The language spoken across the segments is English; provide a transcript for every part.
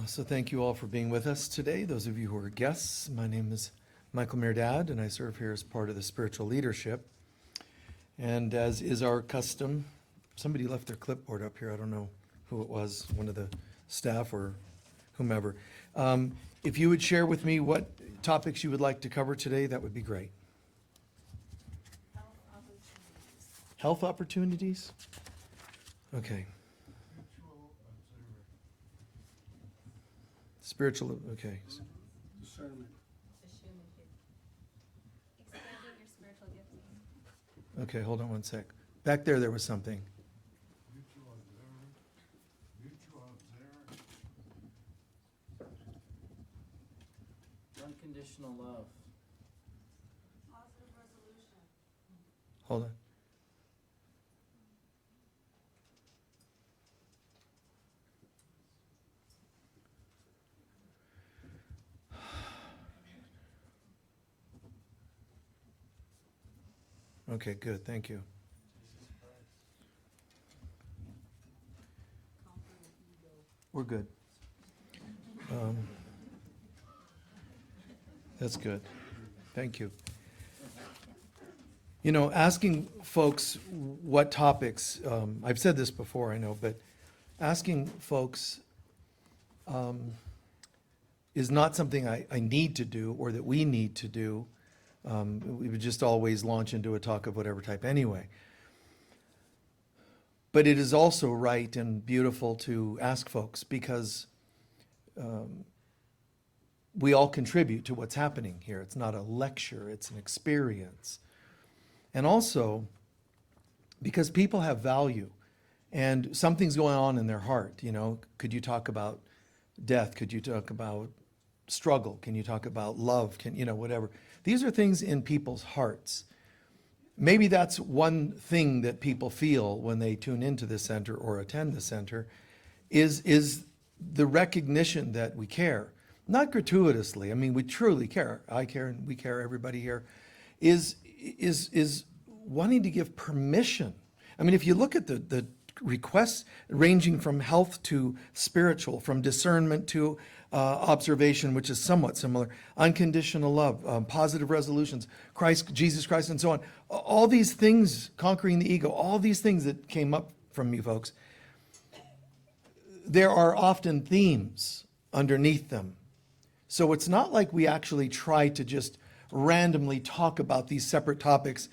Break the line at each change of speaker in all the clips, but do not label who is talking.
So thank you all for being with us today. Those of you who are guests, my name is Michael Mirdad, and I serve here as part of the spiritual leadership. And as is our custom, somebody left their clipboard up here. I don't know who it was, one of the staff or whomever. If you would share with me what topics you would like to cover today, that would be great. Health opportunities? Okay. Spiritual, okay.
Discernment.
Expanding your spiritual gifting.
Okay, hold on one sec. Back there was something.
Mutual observer. Mutual observer.
Unconditional love.
Positive resolution.
Hold on. Okay, good, thank you. We're good. That's good. Thank you. You know, asking folks what topics, I've said this before, I know, but asking folks is not something I need to do or that we need to do. We would just always launch into a talk of whatever type anyway. But it is also right and beautiful to ask folks because we all contribute to what's happening here. It's not a lecture, it's an experience. And also because people have value and something's going on in their heart. You know, could you talk about death? Could you talk about struggle? Can you talk about love? Can, you know, whatever. These are things in people's hearts. Maybe that's one thing that people feel when they tune into the center or attend the center is the recognition that we care. Not gratuitously. I mean, we truly care. I care and we care, everybody here, is wanting to give permission. I mean, if you look at the requests ranging from health to spiritual, from discernment to observation, which is somewhat similar, unconditional love, positive resolutions, Christ, Jesus Christ, and so on. All these things, conquering the ego, all these things that came up from you folks, there are often themes underneath them. So it's not like we actually try to just randomly talk about these separate topics,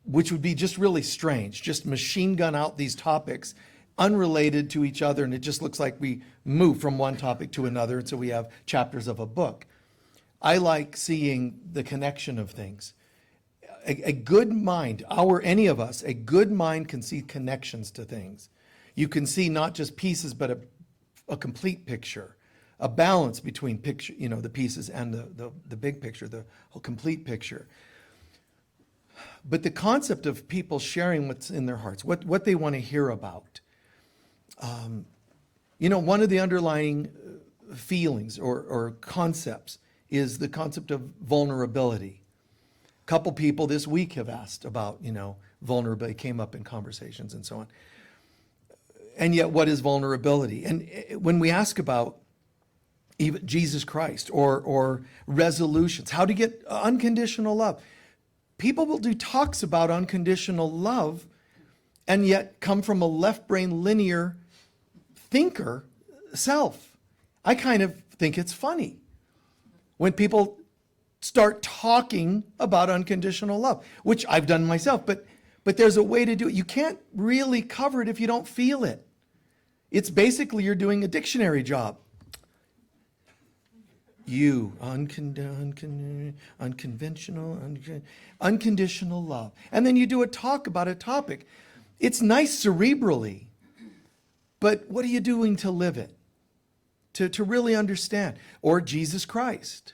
which would be just really strange, just machine gun out these topics unrelated to each other, and it just looks like we move from one topic to another, and so we have chapters of a book. I like seeing the connection of things. A good mind, any of us, a good mind can see connections to things. You can see not just pieces, but a complete picture, a balance between picture, you know, the pieces and the big picture, the whole complete picture. But the concept of people sharing what's in their hearts, what they want to hear about. You know, one of the underlying feelings or concepts is the concept of vulnerability. A couple people this week have asked about, you know, vulnerability, came up in conversations and so on. And yet, what is vulnerability? And when we ask about even Jesus Christ or resolutions, how to get unconditional love, people will do talks about unconditional love and yet come from a left brain linear thinker self. I kind of think it's funny when people start talking about unconditional love, which I've done myself, but there's a way to do it. You can't really cover it if you don't feel it. It's basically you're doing a dictionary job. Unconditional love. And then you do a talk about a topic. It's nice cerebrally, but what are you doing to live it? To really understand? Or Jesus Christ,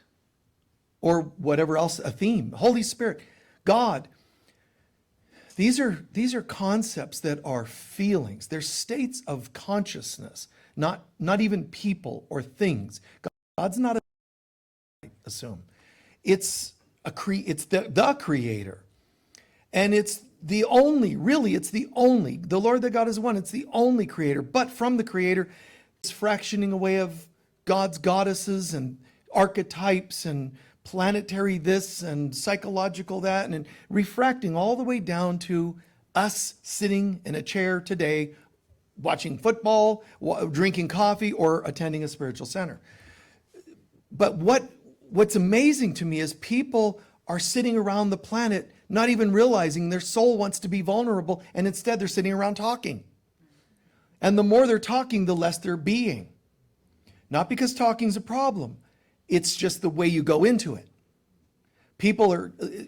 or whatever else, a theme, Holy Spirit, God. These are concepts that are feelings. They're states of consciousness, not even people or things. God's not a assume. It's the creator. And it's the only, the Lord that God is one, it's the only creator. But from the creator, it's fractioning away of gods, goddesses, and archetypes, and planetary this, and psychological that, and refracting all the way down to us sitting in a chair today, watching football, drinking coffee, or attending a spiritual center. But what's amazing to me is people are sitting around the planet not even realizing their soul wants to be vulnerable, and instead they're sitting around talking. And the more they're talking, the less they're being. Not because talking's a problem. It's just the way you go into it.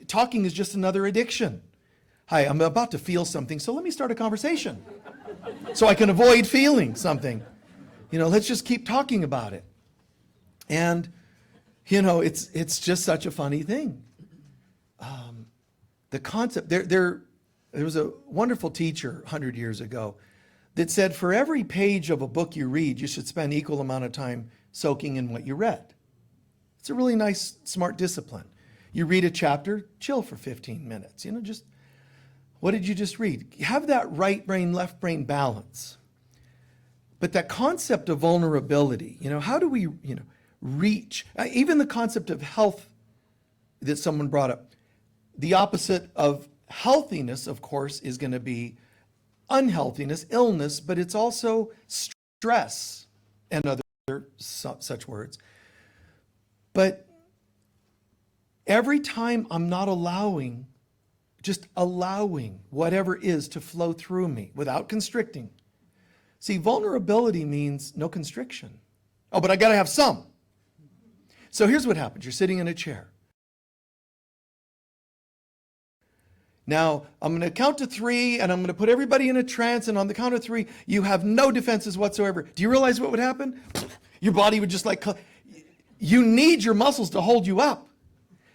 Talking is just another addiction. Hi, I'm about to feel something, so let me start a conversation so I can avoid feeling something. Let's just keep talking about it. And, it's just such a funny thing. The concept, there was a wonderful teacher 100 years ago that said for every page of a book you read, you should spend equal amount of time soaking in what you read. It's a really nice, smart discipline. You read a chapter, chill for 15 minutes. Just, what did you just read? Have that right brain, left brain balance. But that concept of vulnerability, how do we, reach, even the concept of health that someone brought up, the opposite of healthiness, of course, is going to be unhealthiness, illness, but it's also stress and other such words. But every time I'm not just allowing whatever is to flow through me without constricting. See, vulnerability means no constriction. Oh, but I got to have some. So here's what happens. You're sitting in a chair. Now, I'm going to count to 3, and I'm going to put everybody in a trance, and on the count of 3, you have no defenses whatsoever. Do you realize what would happen? Your body would just you need your muscles to hold you up.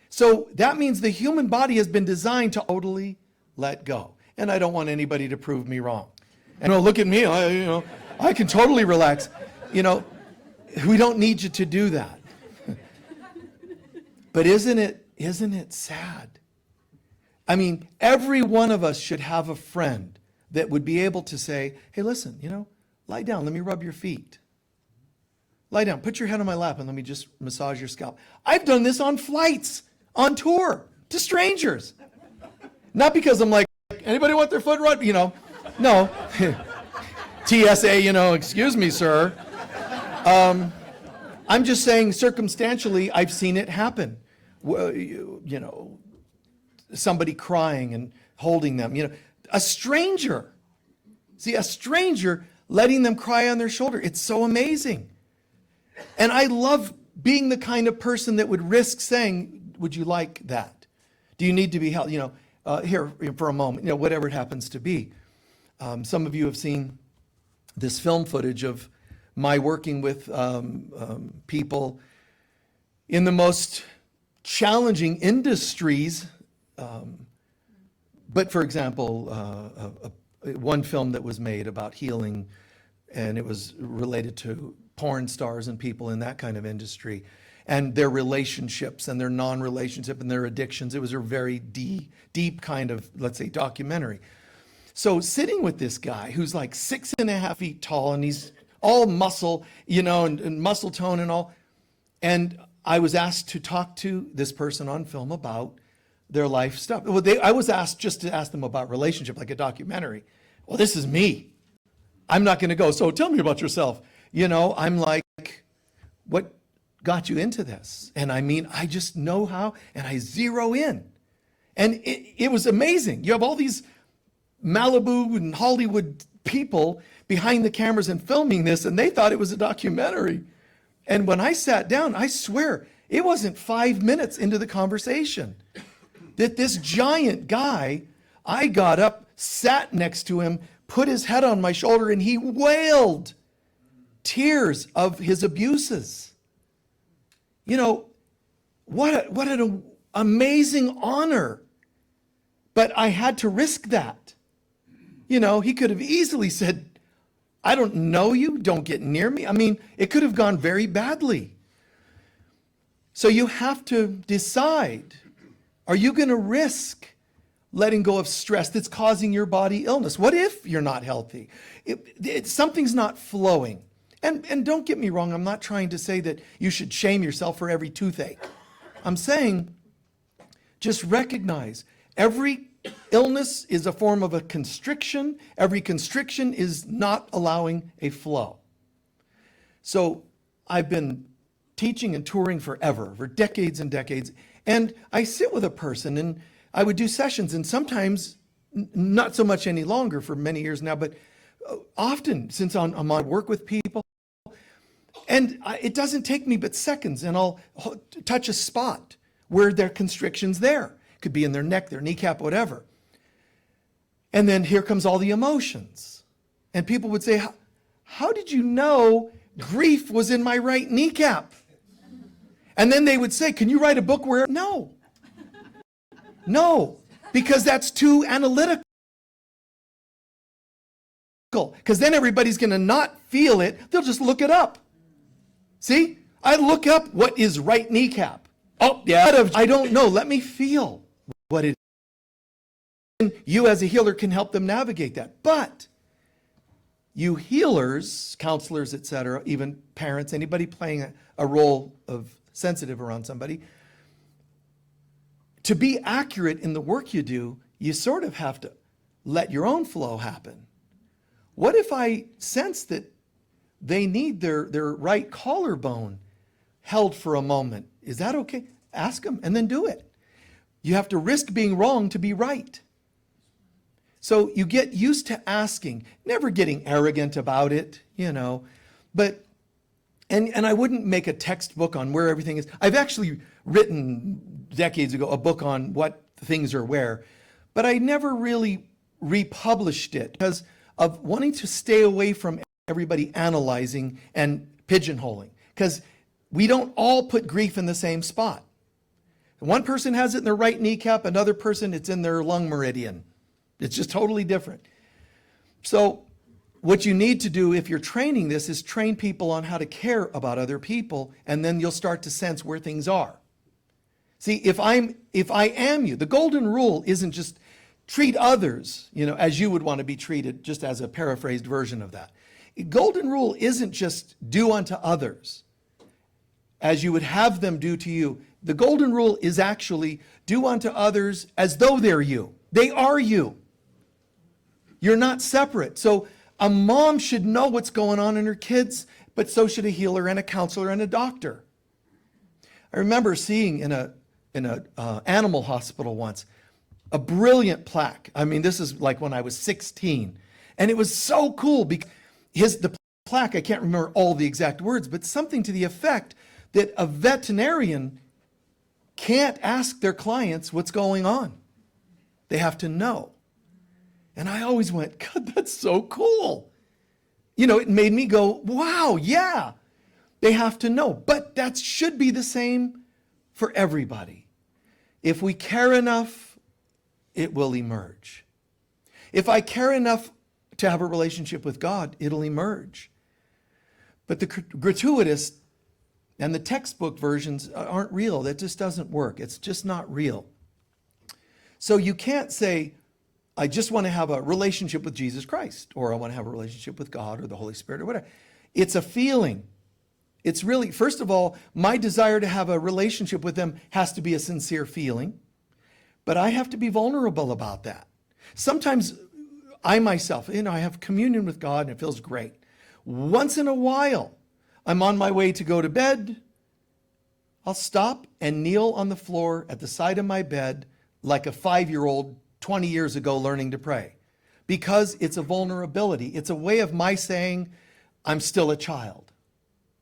So that means the human body has been designed to totally let go. And I don't want anybody to prove me wrong. And look at me, I can totally relax. We don't need you to do that. But isn't it sad? I mean, every one of us should have a friend that would be able to say, hey, listen, lie down, let me rub your feet. Lie down, put your head on my lap and let me just massage your scalp. I've done this on flights, on tour, to strangers. Not because I'm like, anybody want their foot rubbed? No. TSA, excuse me, sir. I'm just saying circumstantially, I've seen it happen. Somebody crying and holding them, a stranger. See, a stranger letting them cry on their shoulder. It's so amazing. And I love being the kind of person that would risk saying, would you like that? Do you need to be held? Here for a moment, whatever it happens to be. Some of you have seen this film footage of my working with people in the most challenging industries. But for example, one film that was made about healing, and it was related to porn stars and people in that kind of industry, and their relationships and their non-relationship and their addictions. It was a very deep kind of, let's say, documentary. So sitting with this guy who's like 6.5 feet tall, and he's all muscle, and muscle tone and all. And I was asked to talk to this person on film about their life stuff. Well, I was asked just to ask them about relationship, like a documentary. Well, this is me. I'm not going to go, so tell me about yourself. I'm like, what got you into this? And I just know how, and I zero in. And it was amazing. You have all these Malibu and Hollywood people behind the cameras and filming this, and they thought it was a documentary. And when I sat down, I swear, it wasn't 5 minutes into the conversation that this giant guy, I got up, sat next to him, put his head on my shoulder, and he wailed tears of his abuses. What an amazing honor. But I had to risk that. He could have easily said, I don't know you, don't get near me. It could have gone very badly. So you have to decide, are you going to risk letting go of stress that's causing your body illness? What if you're not healthy? Something's not flowing. And don't get me wrong, I'm not trying to say that you should shame yourself for every toothache. I'm saying just recognize every illness is a form of a constriction. Every constriction is not allowing a flow. So I've been teaching and touring forever, for decades and decades. And I sit with a person and I would do sessions, and sometimes, not so much any longer for many years now, but often since I'm on work with people, and it doesn't take me but seconds, and I'll touch a spot where there are constrictions there. It could be in their neck, their kneecap, whatever. And then here comes all the emotions. And people would say, how did you know grief was in my right kneecap? And then they would say, can you write a book where? No. No, because that's too analytical. Because then everybody's going to not feel it. They'll just look it up. See, I look up what is right kneecap. Oh, yeah, I don't know. Let me feel what it is. And you as a healer can help them navigate that. But you healers, counselors, etc., even parents, anybody playing a role of sensitive around somebody, to be accurate in the work you do, you sort of have to let your own flow happen. What if I sense that they need their right collarbone held for a moment? Is that okay? Ask them and then do it. You have to risk being wrong to be right. So you get used to asking, never getting arrogant about it, but, and I wouldn't make a textbook on where everything is. I've actually written decades ago a book on what things are where, but I never really republished it because of wanting to stay away from everybody analyzing and pigeonholing, because we don't all put grief in the same spot. One person has it in their right kneecap, another person it's in their lung meridian. It's just totally different. So what you need to do if you're training this is train people on how to care about other people, and then you'll start to sense where things are. See, if I am you, the golden rule isn't just treat others, as you would want to be treated, just as a paraphrased version of that. Golden rule isn't just do unto others as you would have them do to you. The golden rule is actually do unto others as though they're you. They are you. You're not separate. So a mom should know what's going on in her kids, but so should a healer and a counselor and a doctor. I remember seeing in a animal hospital once a brilliant plaque. I mean, this is like when I was 16, and it was so cool because the plaque, I can't remember all the exact words, but something to the effect that a veterinarian can't ask their clients what's going on. They have to know. And I always went, God, that's so cool. It made me go, wow, yeah, they have to know. But that should be the same for everybody. If we care enough, it will emerge. If I care enough to have a relationship with God, it'll emerge. But the gratuitous and the textbook versions aren't real. That just doesn't work. It's just not real. So you can't say, I just want to have a relationship with Jesus Christ, or I want to have a relationship with God or the Holy Spirit or whatever. It's a feeling. It's really, first of all, my desire to have a relationship with them has to be a sincere feeling, but I have to be vulnerable about that. Sometimes I myself, I have communion with God and it feels great. Once in a while, I'm on my way to go to bed. I'll stop and kneel on the floor at the side of my bed like a 5-year-old 20 years ago learning to pray, because it's a vulnerability. It's a way of my saying, I'm still a child.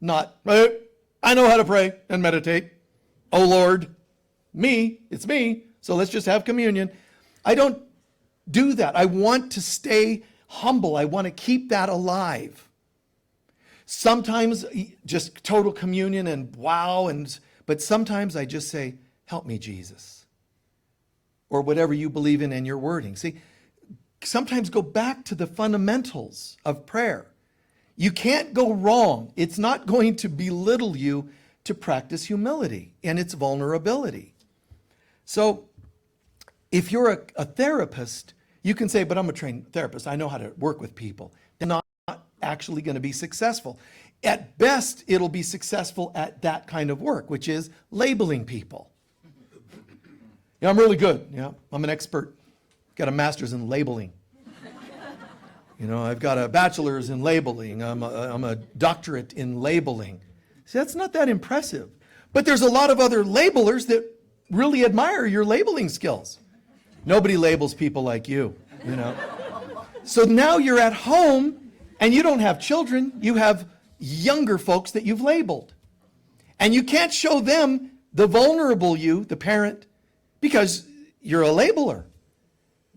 Not, I know how to pray and meditate. Oh Lord, it's me, so let's just have communion. I don't do that. I want to stay humble. I want to keep that alive. Sometimes just total communion and wow, but sometimes I just say, help me, Jesus. Or whatever you believe in your wording. See, sometimes go back to the fundamentals of prayer. You can't go wrong. It's not going to belittle you to practice humility and its vulnerability. So if you're a therapist, you can say, but I'm a trained therapist. I know how to work with people. They're not actually going to be successful. At best, it'll be successful at that kind of work, which is labeling people. Yeah, I'm really good. Yeah, I'm an expert. Got a master's in labeling. I've got a bachelor's in labeling. I'm a doctorate in labeling. See, that's not that impressive. But there's a lot of other labelers that really admire your labeling skills. Nobody labels people like you. So now you're at home and you don't have children. You have younger folks that you've labeled. And you can't show them the vulnerable you, the parent, because you're a labeler.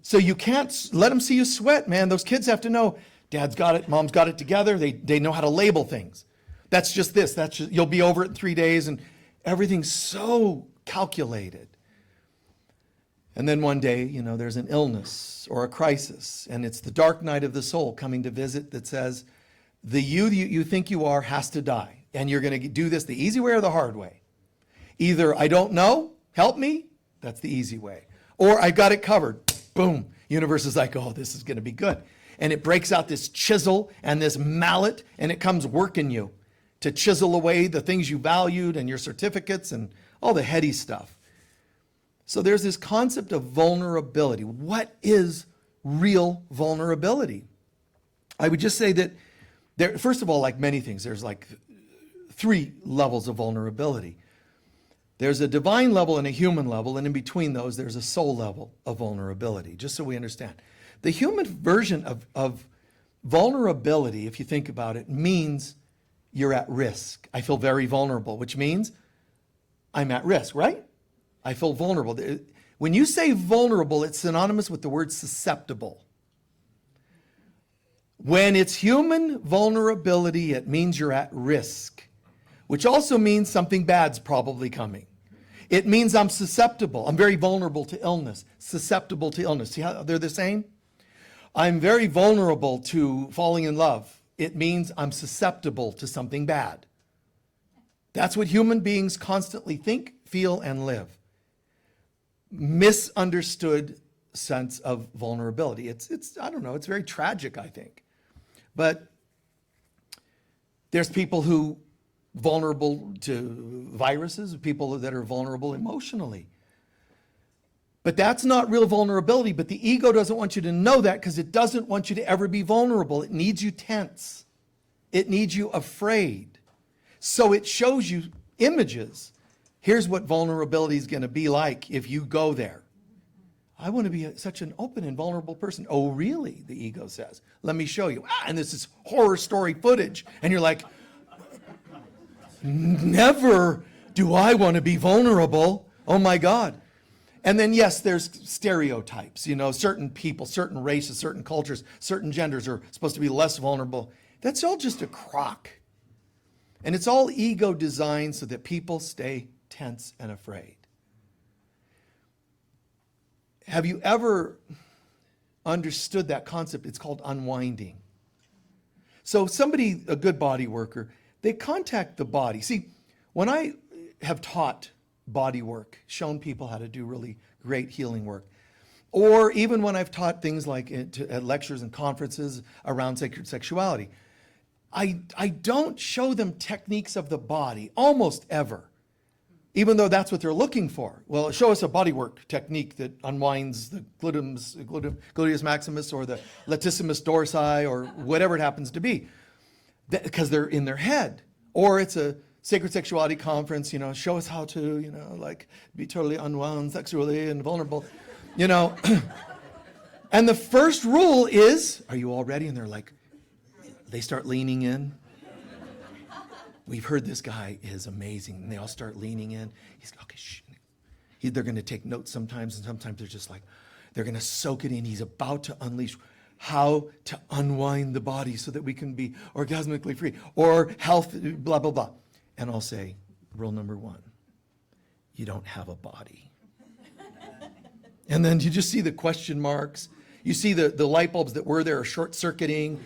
So you can't let them see you sweat, man. Those kids have to know, Dad's got it, Mom's got it together. They know how to label things. That's just this. You'll be over it in 3 days, and everything's so calculated. And then one day, there's an illness or a crisis, and it's the dark night of the soul coming to visit that says, the you think you are has to die. And you're going to do this the easy way or the hard way. Either I don't know, help me, that's the easy way. Or I got it covered. Boom. Universe is like, oh, this is going to be good. And it breaks out this chisel and this mallet, and it comes working you to chisel away the things you valued and your certificates and all the heady stuff. So there's this concept of vulnerability. What is real vulnerability? I would just say that there, first of all, like many things, there's like 3 levels of vulnerability. There's a divine level and a human level, and in between those, there's a soul level of vulnerability, just so we understand. The human version of vulnerability, if you think about it, means you're at risk. I feel very vulnerable, which means I'm at risk, right? I feel vulnerable. When you say vulnerable, it's synonymous with the word susceptible. When it's human vulnerability, it means you're at risk, which also means something bad's probably coming. It means I'm susceptible. I'm very vulnerable to illness, susceptible to illness. See how they're the same? I'm very vulnerable to falling in love. It means I'm susceptible to something bad. That's what human beings constantly think, feel, and live. Misunderstood sense of vulnerability. It's I don't know, it's very tragic, I think. But there's people who vulnerable to viruses, people that are vulnerable emotionally. But that's not real vulnerability, but the ego doesn't want you to know that because it doesn't want you to ever be vulnerable. It needs you tense. It needs you afraid. So it shows you images. Here's what vulnerability is going to be like if you go there. I want to be such an open and vulnerable person. Oh, really? The ego says. Let me show you. And this is horror story footage. And you're like, never do I want to be vulnerable. Oh my God. And then, yes, there's stereotypes. Certain people, certain races, certain cultures, certain genders are supposed to be less vulnerable. That's all just a crock. And it's all ego designed so that people stay tense and afraid. Have you ever understood that concept? It's called unwinding. So somebody, a good body worker, they contact the body. See, when I have taught body work, shown people how to do really great healing work, or even when I've taught things like at lectures and conferences around sacred sexuality, I don't show them techniques of the body, almost ever, even though that's what they're looking for. Well, show us a bodywork technique that unwinds the gluteus maximus or the latissimus dorsi or whatever it happens to be, because they're in their head. Or it's a sacred sexuality conference, show us how to, be totally unwound sexually and vulnerable, And the first rule is, are you all ready? And they're like, they start leaning in. We've heard this guy is amazing. And they all start leaning in. He's okay, shh. They're going to take notes sometimes, and sometimes they're just like, they're going to soak it in. He's about to unleash how to unwind the body so that we can be orgasmically free, or health, blah, blah, blah. And I'll say, rule number 1, you don't have a body. And then you just see the question marks. You see the light bulbs that were there are short-circuiting,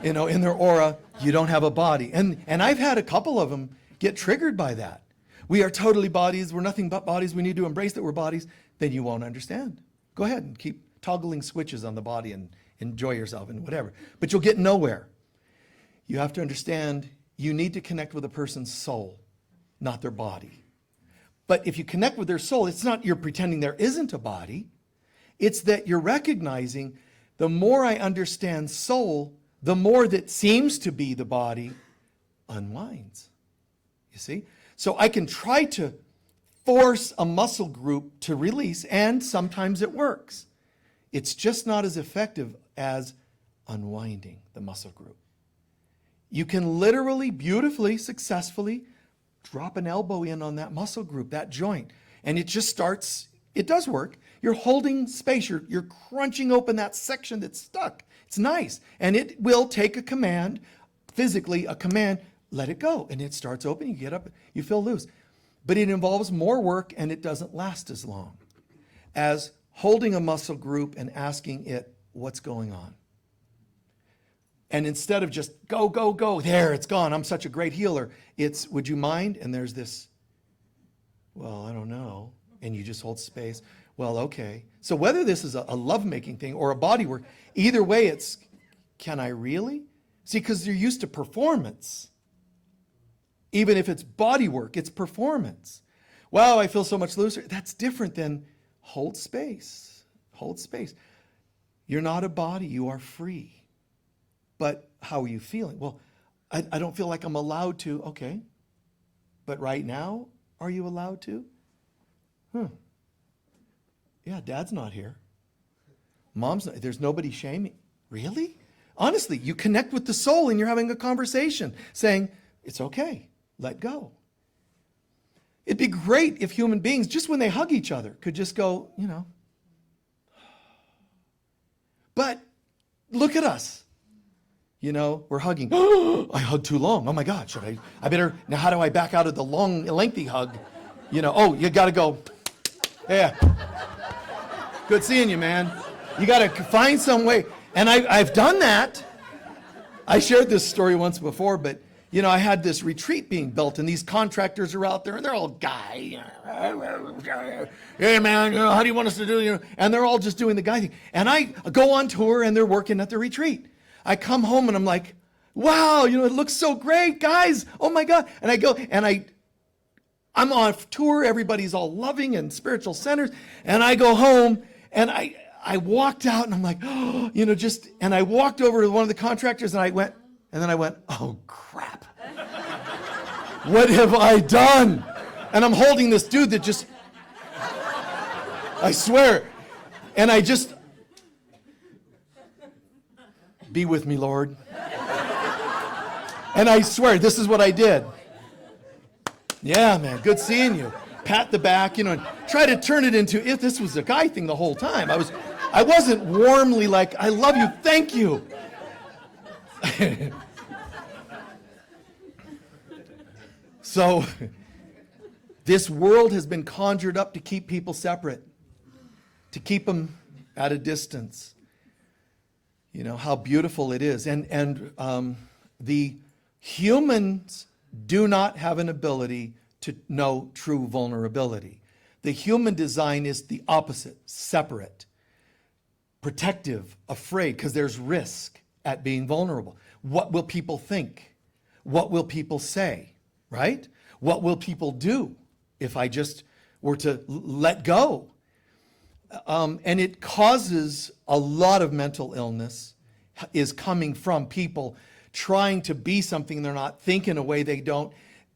in their aura. You don't have a body. And I've had a couple of them get triggered by that. We are totally bodies. We're nothing but bodies. We need to embrace that we're bodies. Then you won't understand. Go ahead and keep toggling switches on the body and enjoy yourself and whatever. But you'll get nowhere. You have to understand you need to connect with a person's soul, not their body. But if you connect with their soul, it's not you're pretending there isn't a body. It's that you're recognizing the more I understand soul, the more that seems to be the body unwinds. You see? So I can try to force a muscle group to release, and sometimes it works. It's just not as effective as unwinding the muscle group. You can literally, beautifully, successfully drop an elbow in on that muscle group, that joint, and it just starts, it does work. You're holding space, you're crunching open that section that's stuck. It's nice. And it will take a command, physically a command, let it go. And it starts open, you get up, you feel loose. But it involves more work and it doesn't last as long as holding a muscle group and asking it what's going on. And instead of just go, go, go, there, it's gone, I'm such a great healer, it's, would you mind? And there's this, well, I don't know. And you just hold space. Well, okay. So whether this is a lovemaking thing or a body work, either way it's, can I really? See, because you're used to performance. Even if it's body work, it's performance. Wow, I feel so much looser. That's different than hold space. Hold space. You're not a body, you are free. But how are you feeling? Well, I don't feel like I'm allowed to. Okay. But right now, are you allowed to? Yeah, Dad's not here. Mom's not, there's nobody shaming. Really? Honestly, you connect with the soul and you're having a conversation saying, it's okay, let go. It'd be great if human beings, just when they hug each other, could just go, you know. But look at us. You know, we're hugging. I hugged too long. Oh my God, I better, now how do I back out of the long, lengthy hug? You know, oh, you gotta go. Yeah. Good seeing you, man. You gotta find some way. And I've done that. I shared this story once before, but you know, I had this retreat being built and these contractors are out there and they're all guy. Hey man, you know, how do you want us to do? You know, and they're all just doing the guy thing. And I go on tour and they're working at the retreat. I come home and I'm like, wow, you know, it looks so great, guys. Oh my God. And I go and I'm on tour. Everybody's all loving and spiritual centers. And I go home and I walked out and I'm like, oh, you know, just, and I walked over to one of the contractors and I went, oh crap. What have I done? And I'm holding this dude that just, I swear. And I just, be with me, Lord. And I swear, this is what I did. Yeah, man, good seeing you. Pat the back, you know, and try to turn it into, if this was a guy thing the whole time. I wasn't warmly like, I love you, thank you. So, this world has been conjured up to keep people separate, to keep them at a distance. You know, how beautiful it is. And the humans do not have an ability to know true vulnerability. The human design is the opposite, separate, protective, afraid, because there's risk at being vulnerable. What will people think? What will people say, right? What will people do if I just were to let go? And it causes a lot of mental illness is coming from people trying to be something they're not, think in a way they don't,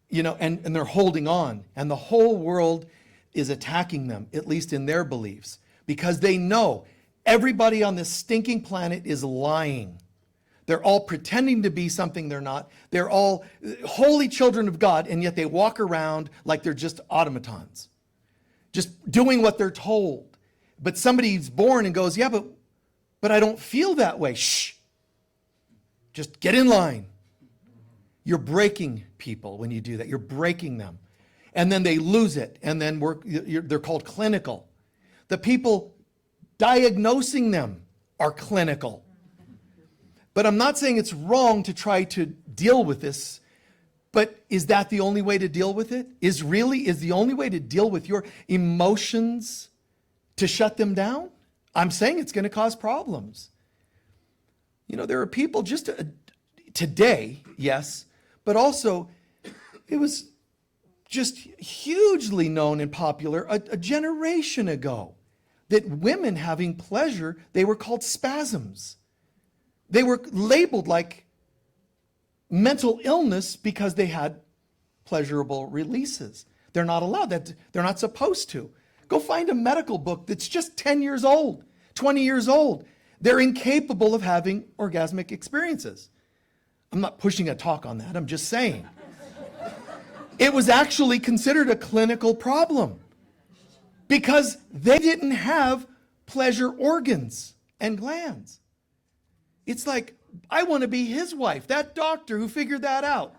you know, and they're holding on. And the whole world is attacking them, at least in their beliefs, because they know everybody on this stinking planet is lying. They're all pretending to be something they're not. They're all holy children of God, and yet they walk around like they're just automatons, just doing what they're told. But somebody's born and goes, yeah, but I don't feel that way. Shh. Just get in line. You're breaking people when you do that. You're breaking them. And then they lose it. And then they're called clinical. The people diagnosing them are clinical. But I'm not saying it's wrong to try to deal with this. But is that the only way to deal with it? Is the only way to deal with your emotions to shut them down? I'm saying it's going to cause problems. You know, there are people just today, yes, but also it was just hugely known and popular a generation ago that women having pleasure, they were called spasms. They were labeled like mental illness because they had pleasurable releases. They're not allowed that. They're not supposed to. Go find a medical book that's just 10 years old, 20 years old. They're incapable of having orgasmic experiences. I'm not pushing a talk on that. I'm just saying. It was actually considered a clinical problem because they didn't have pleasure organs and glands. It's like, I want to be his wife. That doctor who figured that out.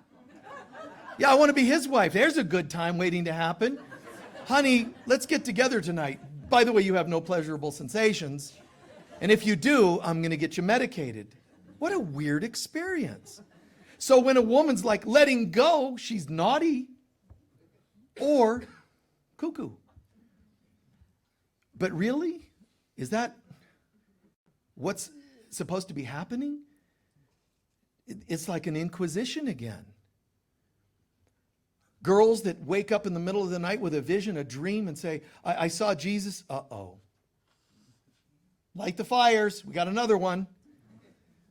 Yeah, I want to be his wife. There's a good time waiting to happen. Honey, let's get together tonight. By the way, you have no pleasurable sensations. And if you do, I'm going to get you medicated. What a weird experience. So when a woman's like letting go, she's naughty or cuckoo. But really, is that what's supposed to be happening? It's like an inquisition again. Girls that wake up in the middle of the night with a vision, a dream, and say, I saw Jesus. Uh-oh. Light the fires. We got another one.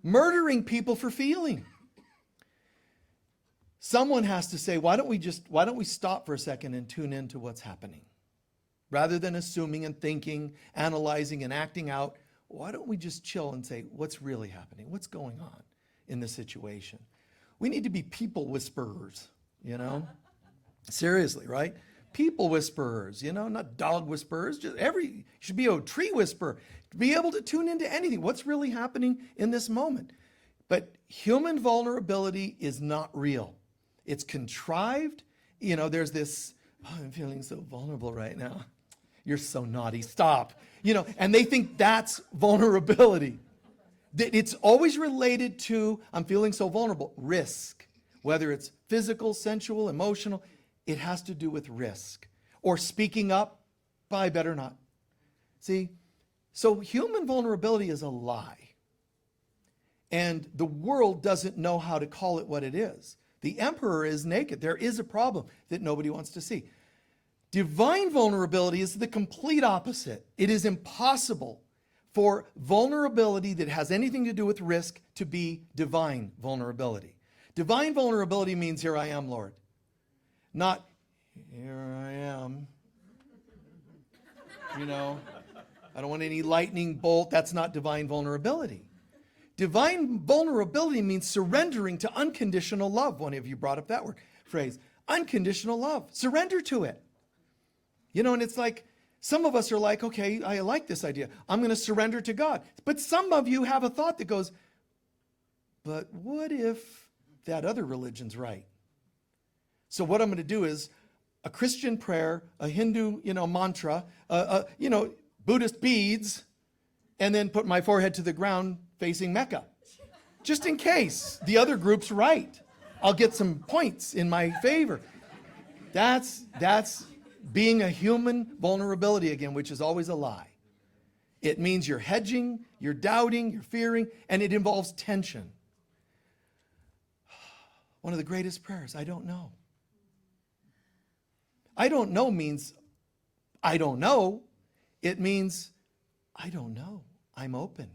Murdering people for feeling. Someone has to say, why don't we stop for a second and tune into what's happening? Rather than assuming and thinking, analyzing and acting out, why don't we just chill and say, what's really happening? What's going on in this situation? We need to be people whisperers, you know? Seriously, right? People whisperers, not dog whisperers. You should be a tree whisperer. Be able to tune into anything. What's really happening in this moment? But human vulnerability is not real. It's contrived. There's this, I'm feeling so vulnerable right now. You're so naughty. Stop. And they think that's vulnerability. It's always related to, I'm feeling so vulnerable, risk. Whether it's physical, sensual, emotional, it has to do with risk. Or speaking up, I better not. See? So human vulnerability is a lie. And the world doesn't know how to call it what it is. The emperor is naked. There is a problem that nobody wants to see. Divine vulnerability is the complete opposite. It is impossible for vulnerability that has anything to do with risk to be divine vulnerability. Divine vulnerability means, here I am, Lord. Not, here I am. I don't want any lightning bolt. That's not divine vulnerability. Divine vulnerability means surrendering to unconditional love. One of you brought up that phrase. Unconditional love. Surrender to it. And it's like, some of us are like, okay, I like this idea. I'm going to surrender to God. But some of you have a thought that goes, but what if that other religion's right? So what I'm going to do is a Christian prayer, a Hindu, mantra, Buddhist beads, and then put my forehead to the ground facing Mecca. Just in case the other group's right. I'll get some points in my favor. That's being a human vulnerability again, which is always a lie. It means you're hedging, you're doubting, you're fearing, and it involves tension. One of the greatest prayers, I don't know. I don't know means I don't know. It means I don't know. I'm open.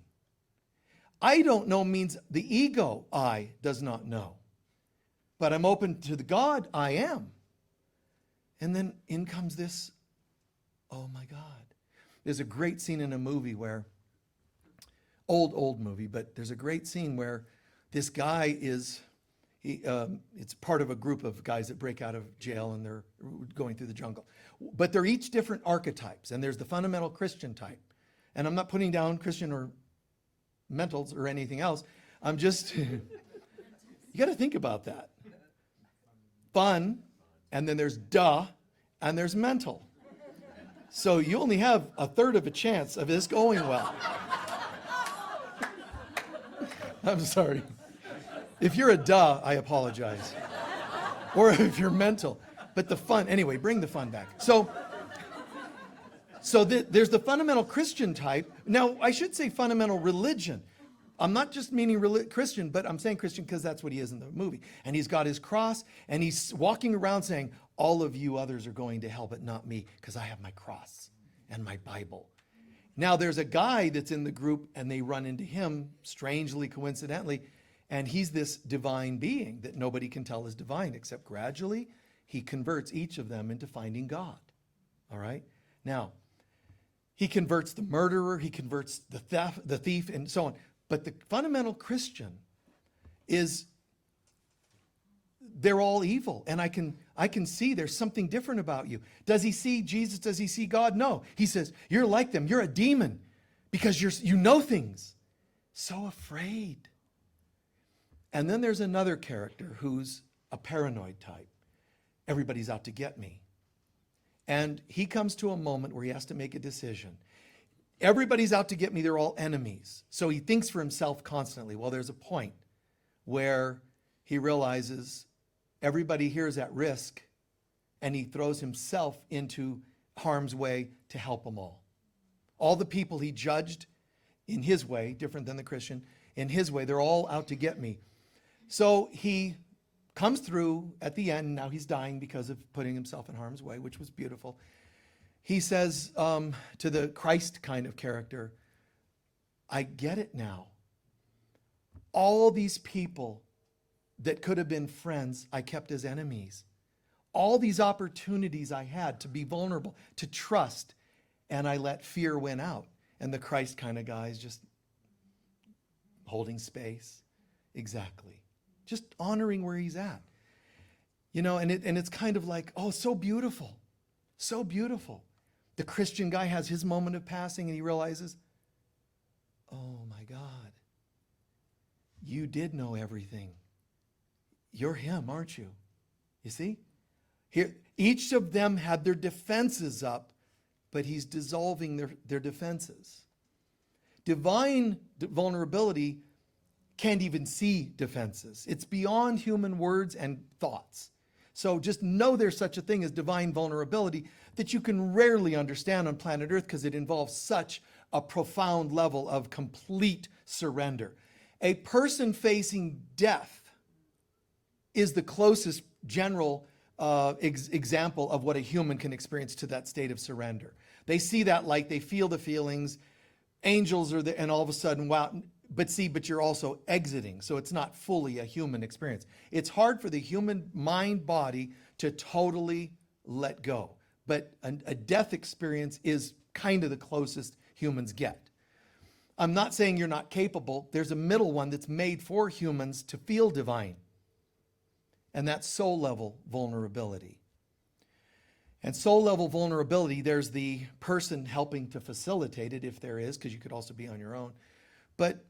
I don't know means the ego I does not know. But I'm open to the God I am. And then in comes this, oh my God. There's a great scene in a movie where, old movie, but there's a great scene where this guy it's part of a group of guys that break out of jail and they're going through the jungle. But they're each different archetypes, and there's the fundamental Christian type. And I'm not putting down Christian or mentals or anything else. I'm just, you got to think about that. Fun, and then there's duh, and there's mental. So you only have a third of a chance of this going well. I'm sorry. If you're a duh, I apologize. Or if you're mental. But the fun, anyway, bring the fun back. So there's the fundamental Christian type. Now, I should say fundamental religion. I'm not just meaning Christian, but I'm saying Christian because that's what he is in the movie. And he's got his cross, and he's walking around saying, all of you others are going to hell, but not me, because I have my cross and my Bible. Now, there's a guy that's in the group, and they run into him, strangely, coincidentally, and he's this divine being that nobody can tell is divine, except gradually he converts each of them into finding God. All right? Now, he converts the murderer, he converts the thief, and so on. But the fundamental Christian is they're all evil. And I can see there's something different about you. Does he see Jesus? Does he see God? No. He says, you're like them. You're a demon because you know things. So afraid. And then there's another character who's a paranoid type. Everybody's out to get me. And he comes to a moment where he has to make a decision. Everybody's out to get me. They're all enemies. So he thinks for himself constantly. Well, there's a point where he realizes everybody here is at risk, and he throws himself into harm's way to help them all. All the people he judged in his way, different than the Christian, in his way, they're all out to get me. So he comes through at the end. Now he's dying because of putting himself in harm's way, which was beautiful. He says to the Christ kind of character, I get it now. All these people that could have been friends, I kept as enemies. All these opportunities I had to be vulnerable, to trust, and I let fear win out. And the Christ kind of guy is just holding space. Exactly. Just honoring where he's at. You know, and it's kind of like, oh, so beautiful. So beautiful. The Christian guy has his moment of passing and he realizes, oh my God, you did know everything. You're him, aren't you? You see? Here, each of them had their defenses up, but he's dissolving their defenses. Divine vulnerability can't even see defenses. It's beyond human words and thoughts. So just know there's such a thing as divine vulnerability that you can rarely understand on planet Earth because it involves such a profound level of complete surrender. A person facing death is the closest general example of what a human can experience to that state of surrender. They see that light, they feel the feelings, angels are there, and all of a sudden, wow, but you're also exiting, so it's not fully a human experience. It's hard for the human mind body to totally let go, but a death experience is kind of the closest humans get. I'm not saying you're not capable. There's a middle one that's made for humans to feel divine, and that's soul level vulnerability. And soul level vulnerability, there's the person helping to facilitate it, if there is, because you could also be on your own. But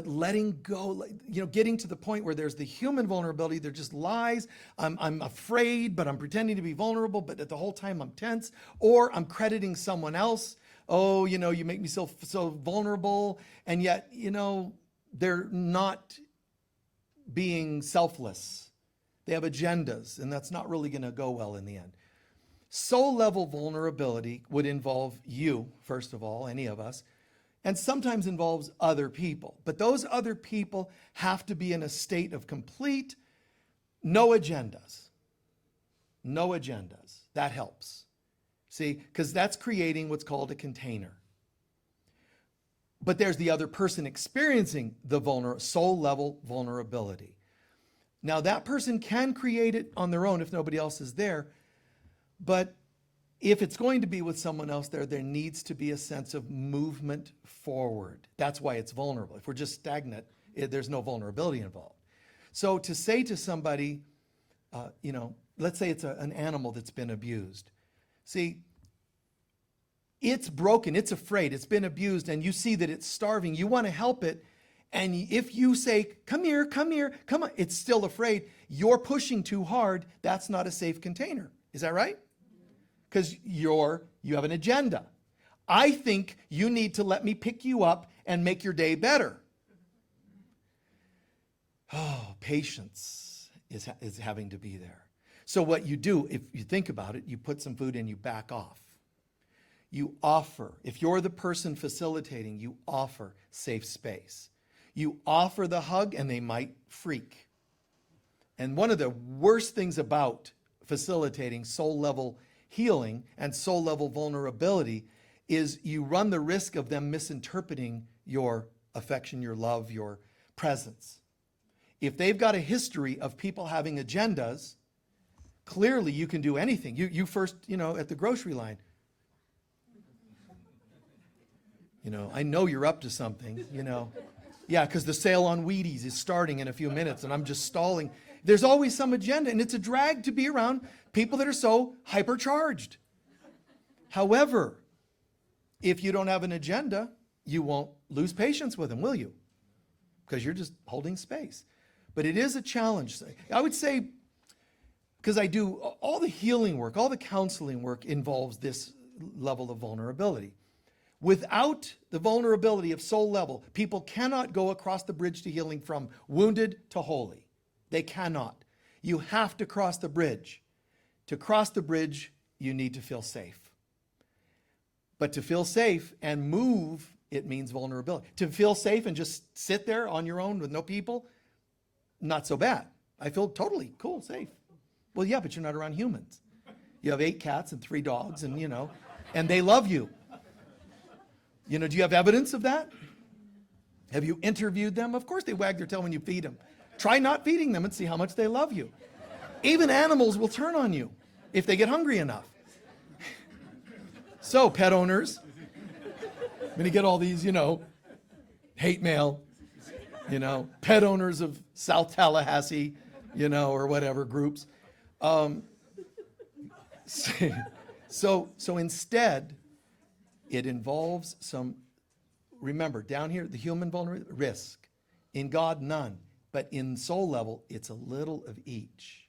letting go, getting to the point where there's the human vulnerability, there just lies. I'm afraid, but I'm pretending to be vulnerable, but at the whole time I'm tense, or I'm crediting someone else. Oh, you make me so vulnerable, and yet, they're not being selfless. They have agendas, and that's not really going to go well in the end. Soul level vulnerability would involve you, first of all, any of us, and sometimes involves other people. But those other people have to be in a state of complete no agendas. No agendas. That helps. See, because that's creating what's called a container. But there's the other person experiencing the soul level vulnerability. Now that person can create it on their own if nobody else is there, but if it's going to be with someone else there needs to be a sense of movement forward. That's why it's vulnerable. If we're just stagnant, there's no vulnerability involved. So to say to somebody, let's say it's an animal that's been abused. See, it's broken, it's afraid, it's been abused, and you see that it's starving. You want to help it. And if you say, come here, come on, it's still afraid. You're pushing too hard. That's not a safe container. Is that right? Because you have an agenda. I think you need to let me pick you up and make your day better. Oh, patience is having to be there. So what you do, if you think about it, you put some food in, you back off. You offer. If you're the person facilitating, you offer safe space. You offer the hug and they might freak. And one of the worst things about facilitating soul level healing and soul level vulnerability is you run the risk of them misinterpreting your affection, your love, your presence. If they've got a history of people having agendas, clearly you can do anything. You first, at the grocery line, I know you're up to something, Yeah, because the sale on Wheaties is starting in a few minutes and I'm just stalling. There's always some agenda, and it's a drag to be around people that are so hypercharged. However, if you don't have an agenda, you won't lose patience with them, will you? Because you're just holding space. But it is a challenge. I would say, because I do all the healing work, all the counseling work involves this level of vulnerability. Without the vulnerability of soul level, people cannot go across the bridge to healing from wounded to holy. They cannot. You have to cross the bridge. To cross the bridge, you need to feel safe. But to feel safe and move, it means vulnerability. To feel safe and just sit there on your own with no people, not so bad. I feel totally cool, safe. Well, yeah, but you're not around humans. You have 8 cats and 3 dogs and, and they love you. Do you have evidence of that? Have you interviewed them? Of course they wag their tail when you feed them. Try not feeding them and see how much they love you. Even animals will turn on you if they get hungry enough. So, pet owners, I'm going to get all these, hate mail, pet owners of South Tallahassee, or whatever groups. So instead, it involves some, remember, down here, the human vulnerability, risk. In God, none. But in soul level, it's a little of each.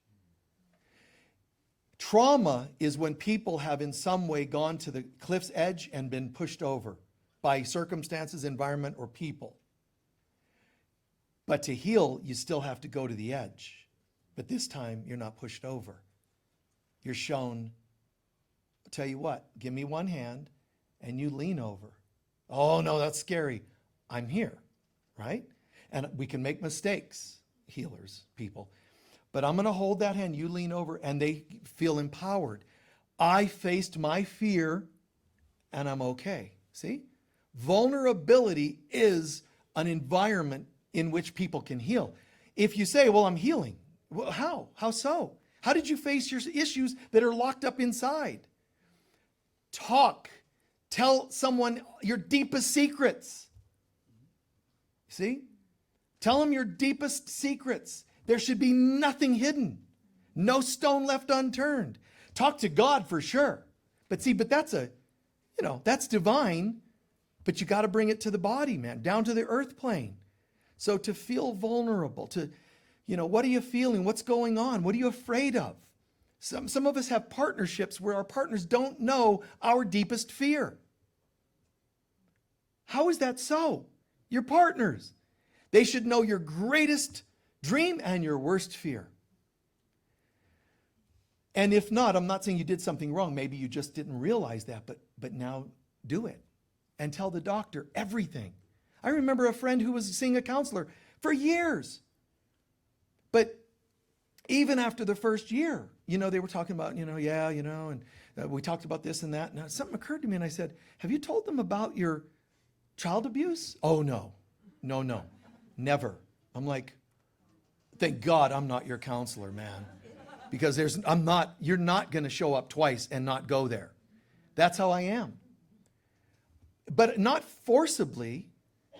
Trauma is when people have in some way gone to the cliff's edge and been pushed over by circumstances, environment, or people. But to heal, you still have to go to the edge. But this time, you're not pushed over. You're shown, I'll tell you what, give me one hand, and you lean over. Oh, no, that's scary. I'm here, right? And we can make mistakes, healers, people. But I'm going to hold that hand, you lean over, and they feel empowered. I faced my fear, and I'm okay. See? Vulnerability is an environment in which people can heal. If you say, well, I'm healing, well, how? How so? How did you face your issues that are locked up inside? Talk. Tell someone your deepest secrets. See? Tell them your deepest secrets. There should be nothing hidden. No stone left unturned. Talk to God for sure. But that's that's divine, but you got to bring it to the body, man, down to the earth plane. So to feel vulnerable, what are you feeling? What's going on? What are you afraid of? Some of us have partnerships where our partners don't know our deepest fear. How is that so? Your partners. They should know your greatest dream and your worst fear. And if not, I'm not saying you did something wrong. Maybe you just didn't realize that, but now do it. And tell the doctor everything. I remember a friend who was seeing a counselor for years. But even after the first year, they were talking about, and we talked about this and that. And something occurred to me and I said, have you told them about your child abuse? Oh, no, never. I'm like, thank God I'm not your counselor, man. Because you're not going to show up twice and not go there. That's how I am. But not forcibly.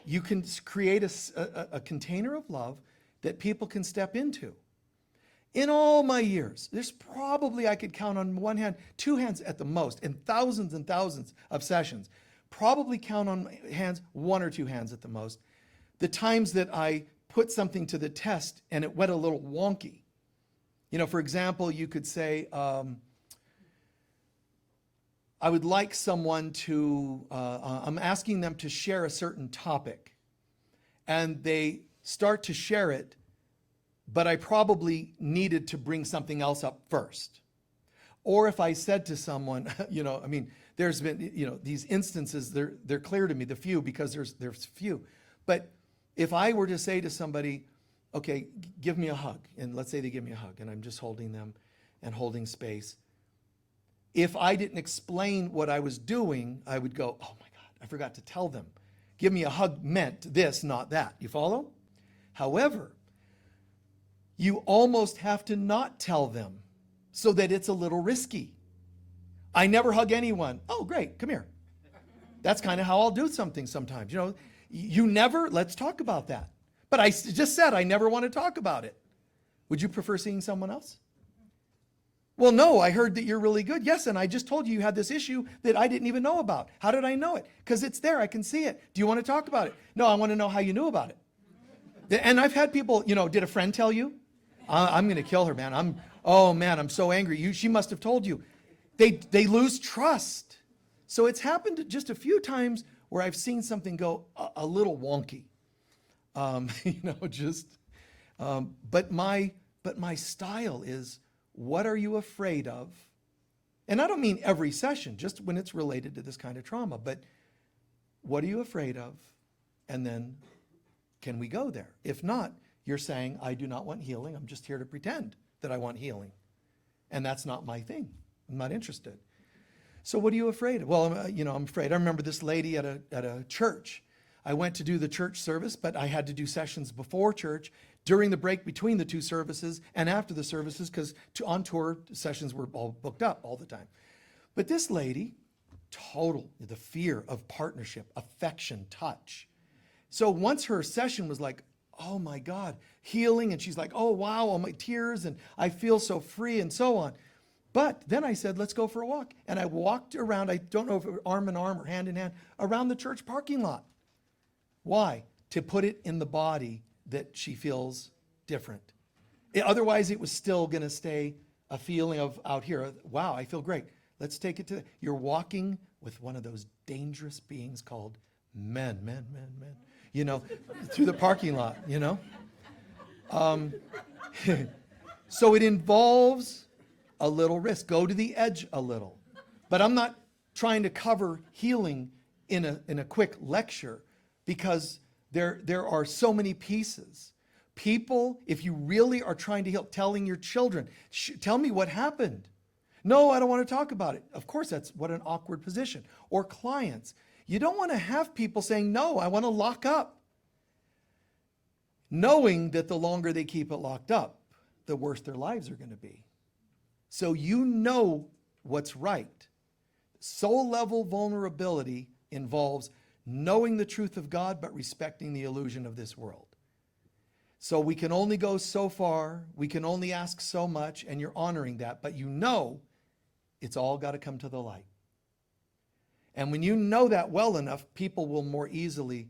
You can create a container of love that people can step into. In all my years, there's probably, I could count on one hand, 2 hands at the most, in thousands and thousands of sessions, probably count on hands, 1 or 2 hands at the most, the times that I put something to the test and it went a little wonky. For example, you could say, I would like someone to, I'm asking them to share a certain topic, and they start to share it, but I probably needed to bring something else up first. Or if I said to someone, there's been, these instances, they're clear to me, the few, because there's few. But If I were to say to somebody, okay, give me a hug, and let's say they give me a hug, and I'm just holding them and holding space. If I didn't explain what I was doing, I would go, oh my God, I forgot to tell them. Give me a hug meant this, not that. You follow? However, you almost have to not tell them so that it's a little risky. I never hug anyone. Oh, great, come here. That's kind of how I'll do something sometimes. You know, you never, let's talk about that. But I just said I never want to talk about it. Would you prefer seeing someone else? Well, no, I heard that you're really good. Yes, and I just told you had this issue that I didn't even know about. How did I know it? Because it's there, I can see it. Do you want to talk about it? No, I want to know how you knew about it. And I've had people, you know, did a friend tell you? I'm going to kill her, man. I'm so angry. She must have told you. They lose trust. So it's happened just a few times where I've seen something go a little wonky. But my style is, what are you afraid of? And I don't mean every session, just when it's related to this kind of trauma, but what are you afraid of? And then can we go there? If not, you're saying, I do not want healing. I'm just here to pretend that I want healing. And that's not my thing. I'm not interested. So what are you afraid of? Well, I'm afraid. I remember this lady at a church. I went to do the church service, but I had to do sessions before church, during the break between the two services, and after the services, because on tour sessions were all booked up all the time. But this lady, the fear of partnership, affection, touch. So once her session was like, oh my God, healing, and she's like, oh wow, all my tears, and I feel so free, and so on. But then I said, let's go for a walk. And I walked around, I don't know if it was arm in arm or hand in hand, around the church parking lot. Why? To put it in the body that she feels different. Otherwise, it was still going to stay a feeling of out here, wow, I feel great. Let's take it to, you're walking with one of those dangerous beings called men, through the parking lot, So it involves a little risk. Go to the edge a little. But I'm not trying to cover healing in a quick lecture, because there are so many pieces. People, if you really are trying to heal, telling your children, tell me what happened. No, I don't want to talk about it. Of course, that's what an awkward position. Or clients. You don't want to have people saying, no, I want to lock up. Knowing that the longer they keep it locked up, the worse their lives are going to be. So you know what's right. Soul level vulnerability involves knowing the truth of God, but respecting the illusion of this world. So we can only go so far, we can only ask so much, and you're honoring that, but you know it's all got to come to the light. And when you know that well enough, people will more easily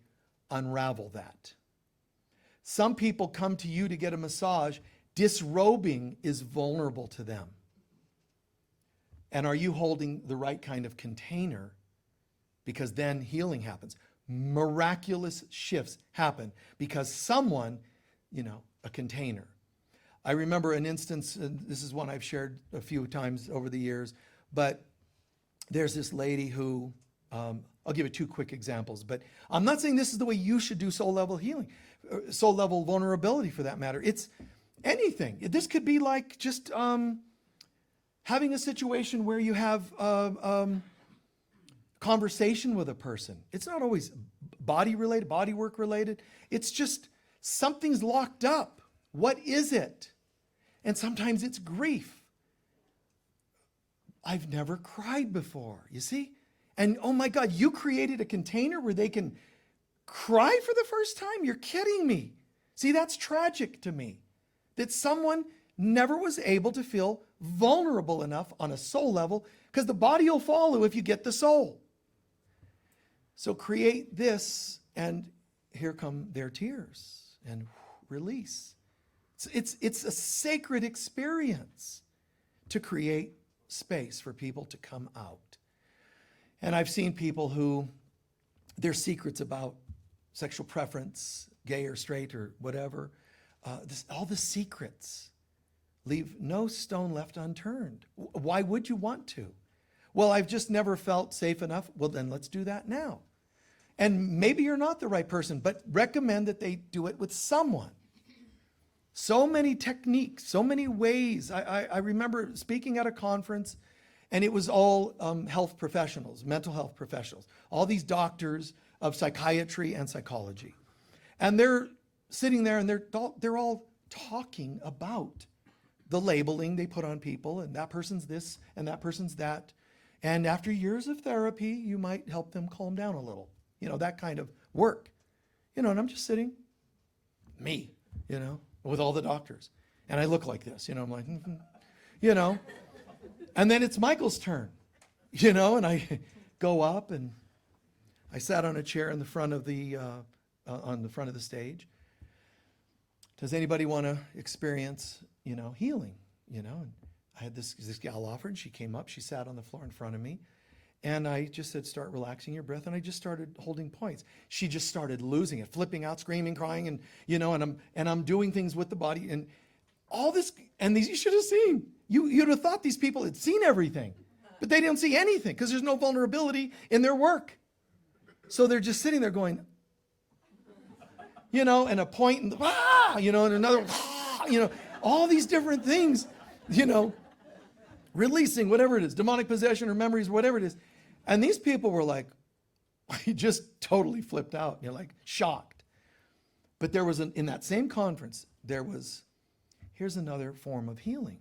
unravel that. Some people come to you to get a massage. Disrobing is vulnerable to them. And are you holding the right kind of container? Because then healing happens. Miraculous shifts happen because someone, a container. I remember an instance, and this is one I've shared a few times over the years, but there's this lady who, I'll give you two quick examples, but I'm not saying this is the way you should do soul level healing, soul level vulnerability for that matter. It's anything. This could be like just having a situation where you have conversation with a person. It's not always body related, body work related. It's just something's locked up. What is it? And sometimes it's grief. I've never cried before, you see? And oh my God, you created a container where they can cry for the first time? You're kidding me. See, that's tragic to me. That someone never was able to feel vulnerable enough on a soul level, because the body will follow if you get the soul. So create this, and here come their tears, and release. It's a sacred experience to create space for people to come out. And I've seen people who, their secrets about sexual preference, gay or straight or whatever, all the secrets, leave no stone left unturned. Why would you want to? Well, I've just never felt safe enough. Well, then let's do that now. And maybe you're not the right person, but recommend that they do it with someone. So many techniques, so many ways. I remember speaking at a conference, and it was all health professionals, mental health professionals, all these doctors of psychiatry and psychology. And they're sitting there, and they're all talking about the labeling they put on people, and that person's this, and that person's that. And after years of therapy, you might help them calm down a little. That kind of work. And I'm just sitting, me, with all the doctors. And I look like this, I'm like, And then it's Michael's turn, and I go up and I sat on a chair in the front of on the front of the stage. Does anybody want to experience, healing, And I had this gal offered, and she came up, she sat on the floor in front of me. And I just said, start relaxing your breath. And I just started holding points. She just started losing it, flipping out, screaming, crying, and I'm doing things with the body and all this. And these you should have seen. You'd have thought these people had seen everything, but they didn't see anything because there's no vulnerability in their work. So they're just sitting there going, and a point and and another, all these different things, releasing whatever it is, demonic possession or memories, whatever it is. And these people were like, just totally flipped out. You're like shocked. But there was in that same conference, here's another form of healing.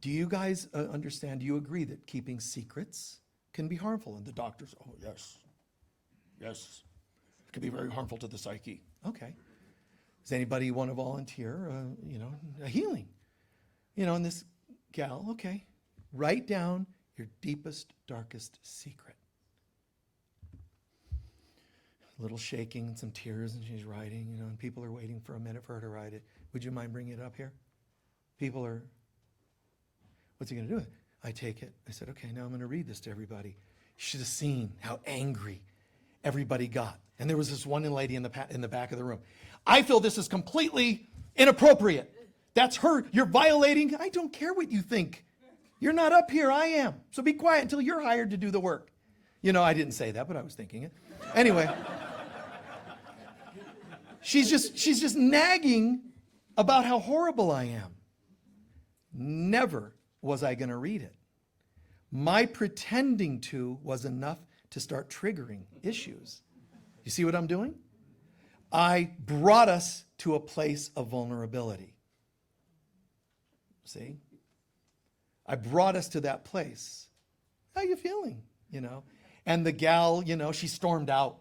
Do you guys understand? Do you agree that keeping secrets can be harmful? And the doctors, oh, yes. It can be very harmful to the psyche. Okay. Does anybody want to volunteer, a healing? And this gal, okay, write down your deepest, darkest secret. A little shaking and some tears, and she's writing, and people are waiting for a minute for her to write it. Would you mind bringing it up here? People are, what's he going to do with it? I take it. I said, okay, now I'm going to read this to everybody. You should have seen how angry everybody got. And there was this one lady in the back of the room. I feel this is completely inappropriate. That's her. You're violating. I don't care what you think. You're not up here. I am. So be quiet until you're hired to do the work. I didn't say that, but I was thinking it. Anyway, she's just nagging about how horrible I am. Never was I going to read it. My pretending to was enough to start triggering issues. You see what I'm doing? I brought us to a place of vulnerability. See? I brought us to that place. How you feeling? And the gal, she stormed out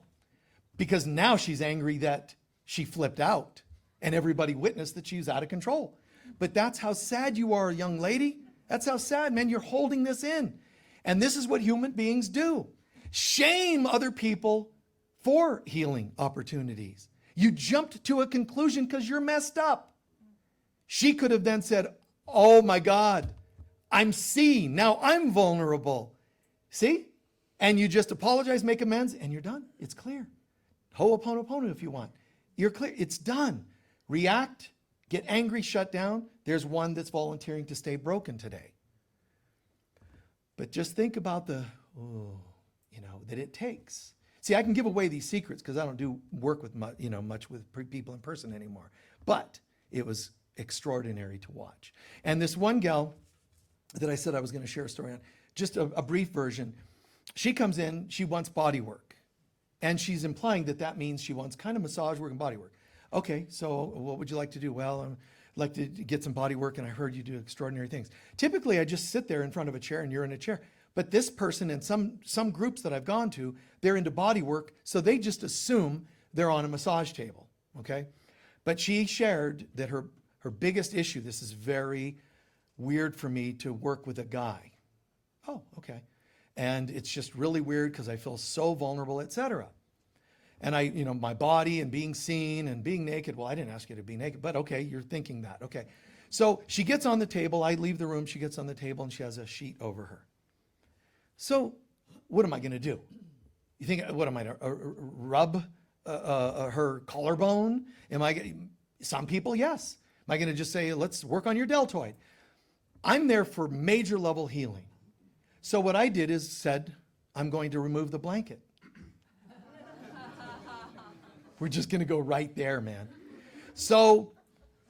because now she's angry that she flipped out and everybody witnessed that she was out of control. But that's how sad you are, young lady. That's how sad, man. You're holding this in. And this is what human beings do. Shame other people for healing opportunities. You jumped to a conclusion because you're messed up. She could have then said, oh my God, I'm seen. Now I'm vulnerable. See? And you just apologize, make amends, and you're done. It's clear. Ho'oponopono if you want. You're clear. It's done. React, get angry, shut down. There's one that's volunteering to stay broken today. But just think about that it takes. See, I can give away these secrets because I don't do work with much with people in person anymore. But it was extraordinary to watch. And this one gal that I said I was going to share a story on, just a brief version. She comes in, she wants body work. And she's implying that means she wants kind of massage work and body work. Okay, so what would you like to do? Well, I'd like to get some body work, and I heard you do extraordinary things. Typically, I just sit there in front of a chair, and you're in a chair. But this person and some groups that I've gone to, they're into body work, so they just assume they're on a massage table, okay? But she shared that her biggest issue, this is very weird for me to work with a guy. Oh, okay. And it's just really weird because I feel so vulnerable, etc. And my body and being seen and being naked. Well, I didn't ask you to be naked, but okay, you're thinking that. Okay. So she gets on the table. I leave the room. She gets on the table and she has a sheet over her. So what am I going to do? You think, what am I going to rub her collarbone? Some people, yes. Am I going to just say, let's work on your deltoid? I'm there for major level healing. So what I did is said, I'm going to remove the blanket. We're just going to go right there, man. So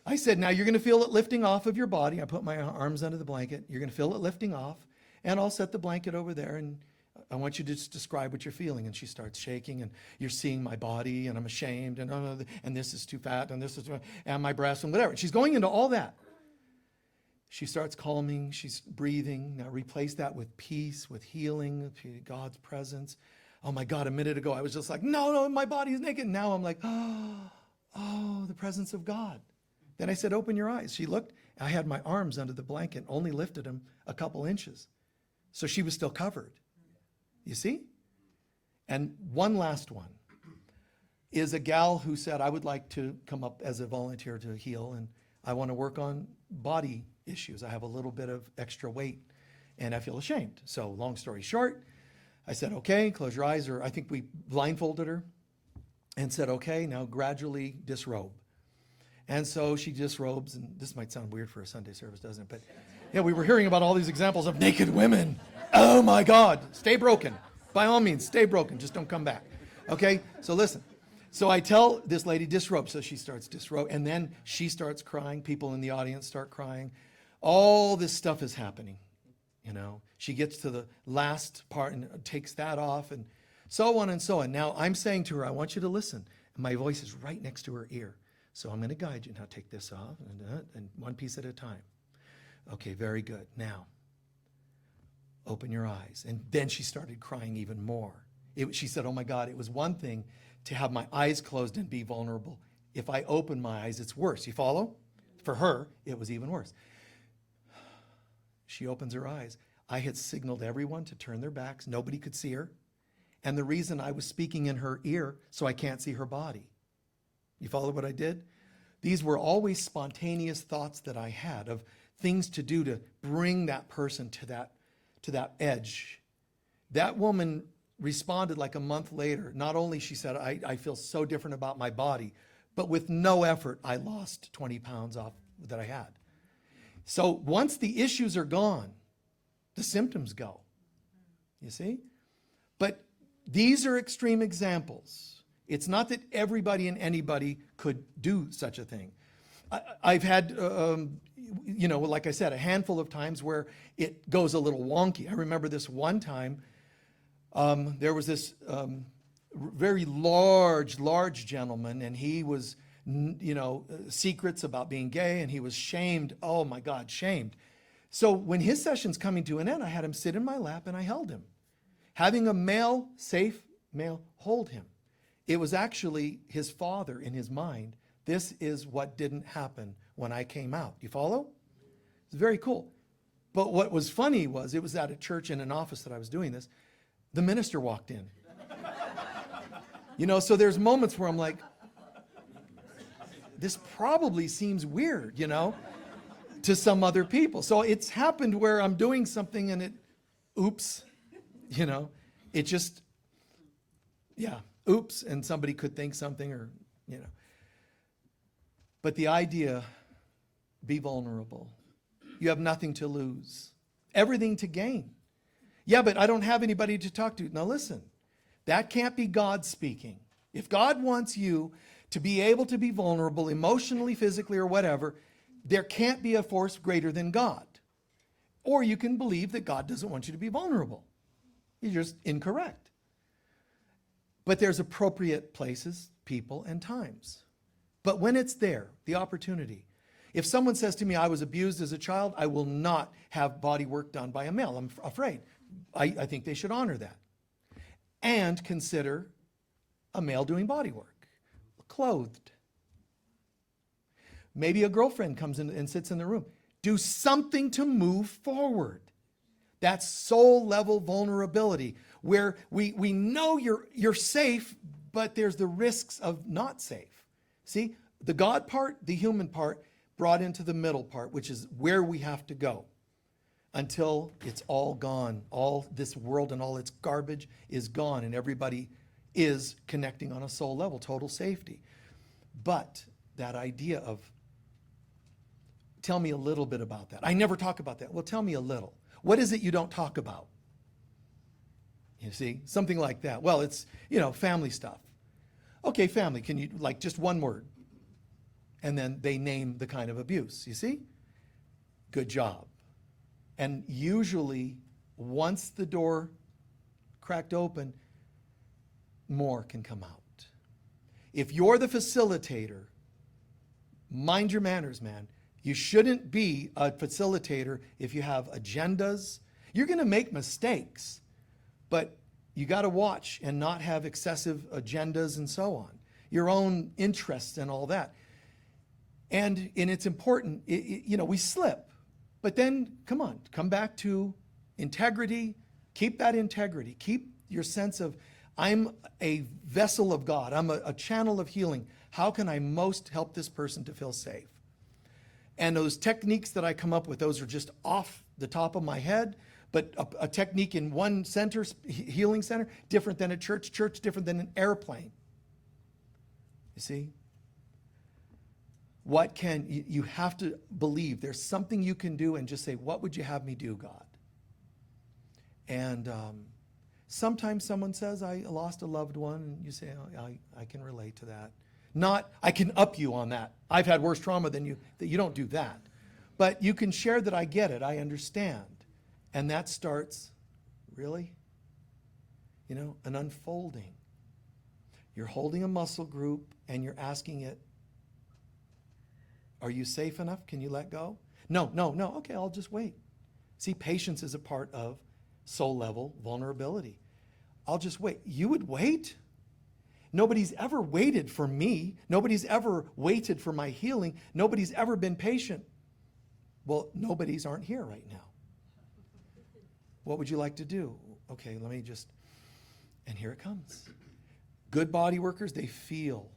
I said, now you're going to feel it lifting off of your body. I put my arms under the blanket. You're going to feel it lifting off. And I'll set the blanket over there, and I want you to just describe what you're feeling. And she starts shaking, and you're seeing my body, and I'm ashamed, and this is too fat, and this is, and my breasts, and whatever. She's going into all that. She starts calming. She's breathing. Now replace that with peace, with healing, with God's presence. Oh my God, a minute ago I was just like, no, my body is naked. Now I'm like, oh, the presence of God. Then I said, open your eyes. She looked. I had my arms under the blanket, only lifted them a couple inches. So she was still covered. You see? And one last one is a gal who said, I would like to come up as a volunteer to heal, and I want to work on body issues. I have a little bit of extra weight, and I feel ashamed. So long story short, I said, okay, close your eyes, or I think we blindfolded her and said, okay, now gradually disrobe. And so she disrobes, and this might sound weird for a Sunday service, doesn't it? But yeah, we were hearing about all these examples of naked women. Oh my God, stay broken. By all means, stay broken, just don't come back. Okay, so listen. So I tell this lady, disrobe. So she starts disrobe, and then she starts crying. People in the audience start crying. All this stuff is happening, you know. She gets to the last part and takes that off, and so on and so on. Now I'm saying to her, I want you to listen. And my voice is right next to her ear. So I'm going to guide you. Now take this off, and one piece at a time. Okay, very good. Now, open your eyes. And then she started crying even more. She said, oh my God, it was one thing to have my eyes closed and be vulnerable. If I open my eyes, it's worse. You follow? For her, it was even worse. She opens her eyes. I had signaled everyone to turn their backs. Nobody could see her. And the reason I was speaking in her ear, so I can't see her body. You follow what I did? These were always spontaneous thoughts that I had of things to do to bring that person to that edge. That woman responded like a month later. Not only she said, I feel so different about my body, but with no effort, I lost 20 pounds off that I had. So once the issues are gone, the symptoms go. You see? But these are extreme examples. It's not that everybody and anybody could do such a thing. I've had, like I said, a handful of times where it goes a little wonky. I remember this one time, there was this very large gentleman, and he was, secrets about being gay, and he was shamed. Oh my God, shamed. So when his session's coming to an end, I had him sit in my lap and I held him. Having a safe male hold him. It was actually his father in his mind. This is what didn't happen when I came out. You follow? It's very cool. But what was funny was, it was at a church in an office that I was doing this. The minister walked in. So there's moments where I'm like, this probably seems weird, to some other people. So it's happened where I'm doing something and oops, it just, oops, and somebody could think something or. But the idea, be vulnerable. You have nothing to lose, everything to gain. Yeah, but I don't have anybody to talk to. Now listen, that can't be God speaking. If God wants you to be able to be vulnerable emotionally, physically, or whatever, there can't be a force greater than God. Or you can believe that God doesn't want you to be vulnerable. You're just incorrect. But there's appropriate places, people, and times. But when it's there, the opportunity. If someone says to me, I was abused as a child, I will not have body work done by a male. I'm afraid. I think they should honor that. And consider a male doing body work, clothed. Maybe a girlfriend comes in and sits in the room. Do something to move forward. That's soul level vulnerability, where we know you're safe, but there's the risks of not safe. See, the God part, the human part, brought into the middle part, which is where we have to go until it's all gone. All this world and all its garbage is gone, and everybody is connecting on a soul level, total safety. But that idea of, tell me a little bit about that. I never talk about that. Well, tell me a little. What is it you don't talk about? You see, something like that. Well, it's, family stuff. Okay, family, can you, like, just one word? And then they name the kind of abuse. You see? Good job. And usually, once the door cracked open, more can come out. If you're the facilitator, mind your manners, man. You shouldn't be a facilitator if you have agendas. You're going to make mistakes, but you got to watch and not have excessive agendas and so on. Your own interests and all that. And it's important, we slip. But then, come back to integrity. Keep that integrity. Keep your sense of, I'm a vessel of God. I'm a channel of healing. How can I most help this person to feel safe? And those techniques that I come up with, those are just off the top of my head. But a technique in one center, healing center, different than a church different than an airplane. You see? You have to believe there's something you can do and just say, what would you have me do, God? And sometimes someone says, I lost a loved one, and you say, oh, I can relate to that. Not, I can up you on that. I've had worse trauma than you. That you don't do that. But you can share that I get it, I understand. And that starts, really? An unfolding. You're holding a muscle group and you're asking it, are you safe enough? Can you let go? No. Okay, I'll just wait. See, patience is a part of soul level vulnerability. I'll just wait. You would wait? Nobody's ever waited for me. Nobody's ever waited for my healing. Nobody's ever been patient. Well, nobody's aren't here right now. What would you like to do? Okay, and here it comes. Good body workers, they feel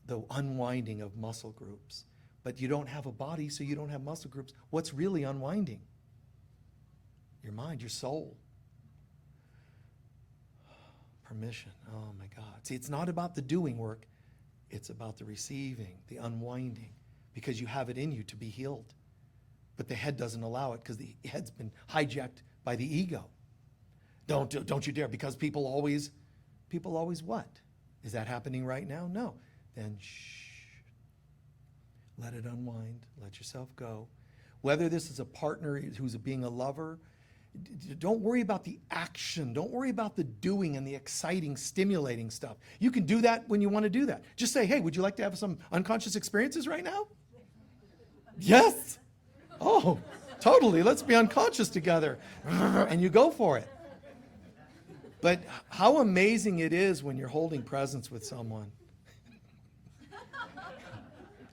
the unwinding of muscle groups. But you don't have a body, so you don't have muscle groups. What's really unwinding? Your mind, your soul. Permission. Oh my God. See, it's not about the doing work. It's about the receiving, the unwinding, because you have it in you to be healed. But the head doesn't allow it because the head's been hijacked by the ego. Don't you dare, because people always what? Is that happening right now? No. Then shh. Let it unwind. Let yourself go. Whether this is a partner who's being a lover, don't worry about the action. Don't worry about the doing and the exciting, stimulating stuff. You can do that when you want to do that. Just say, hey, would you like to have some unconscious experiences right now? Yes. Oh, totally. Let's be unconscious together. And you go for it. But how amazing it is when you're holding presence with someone.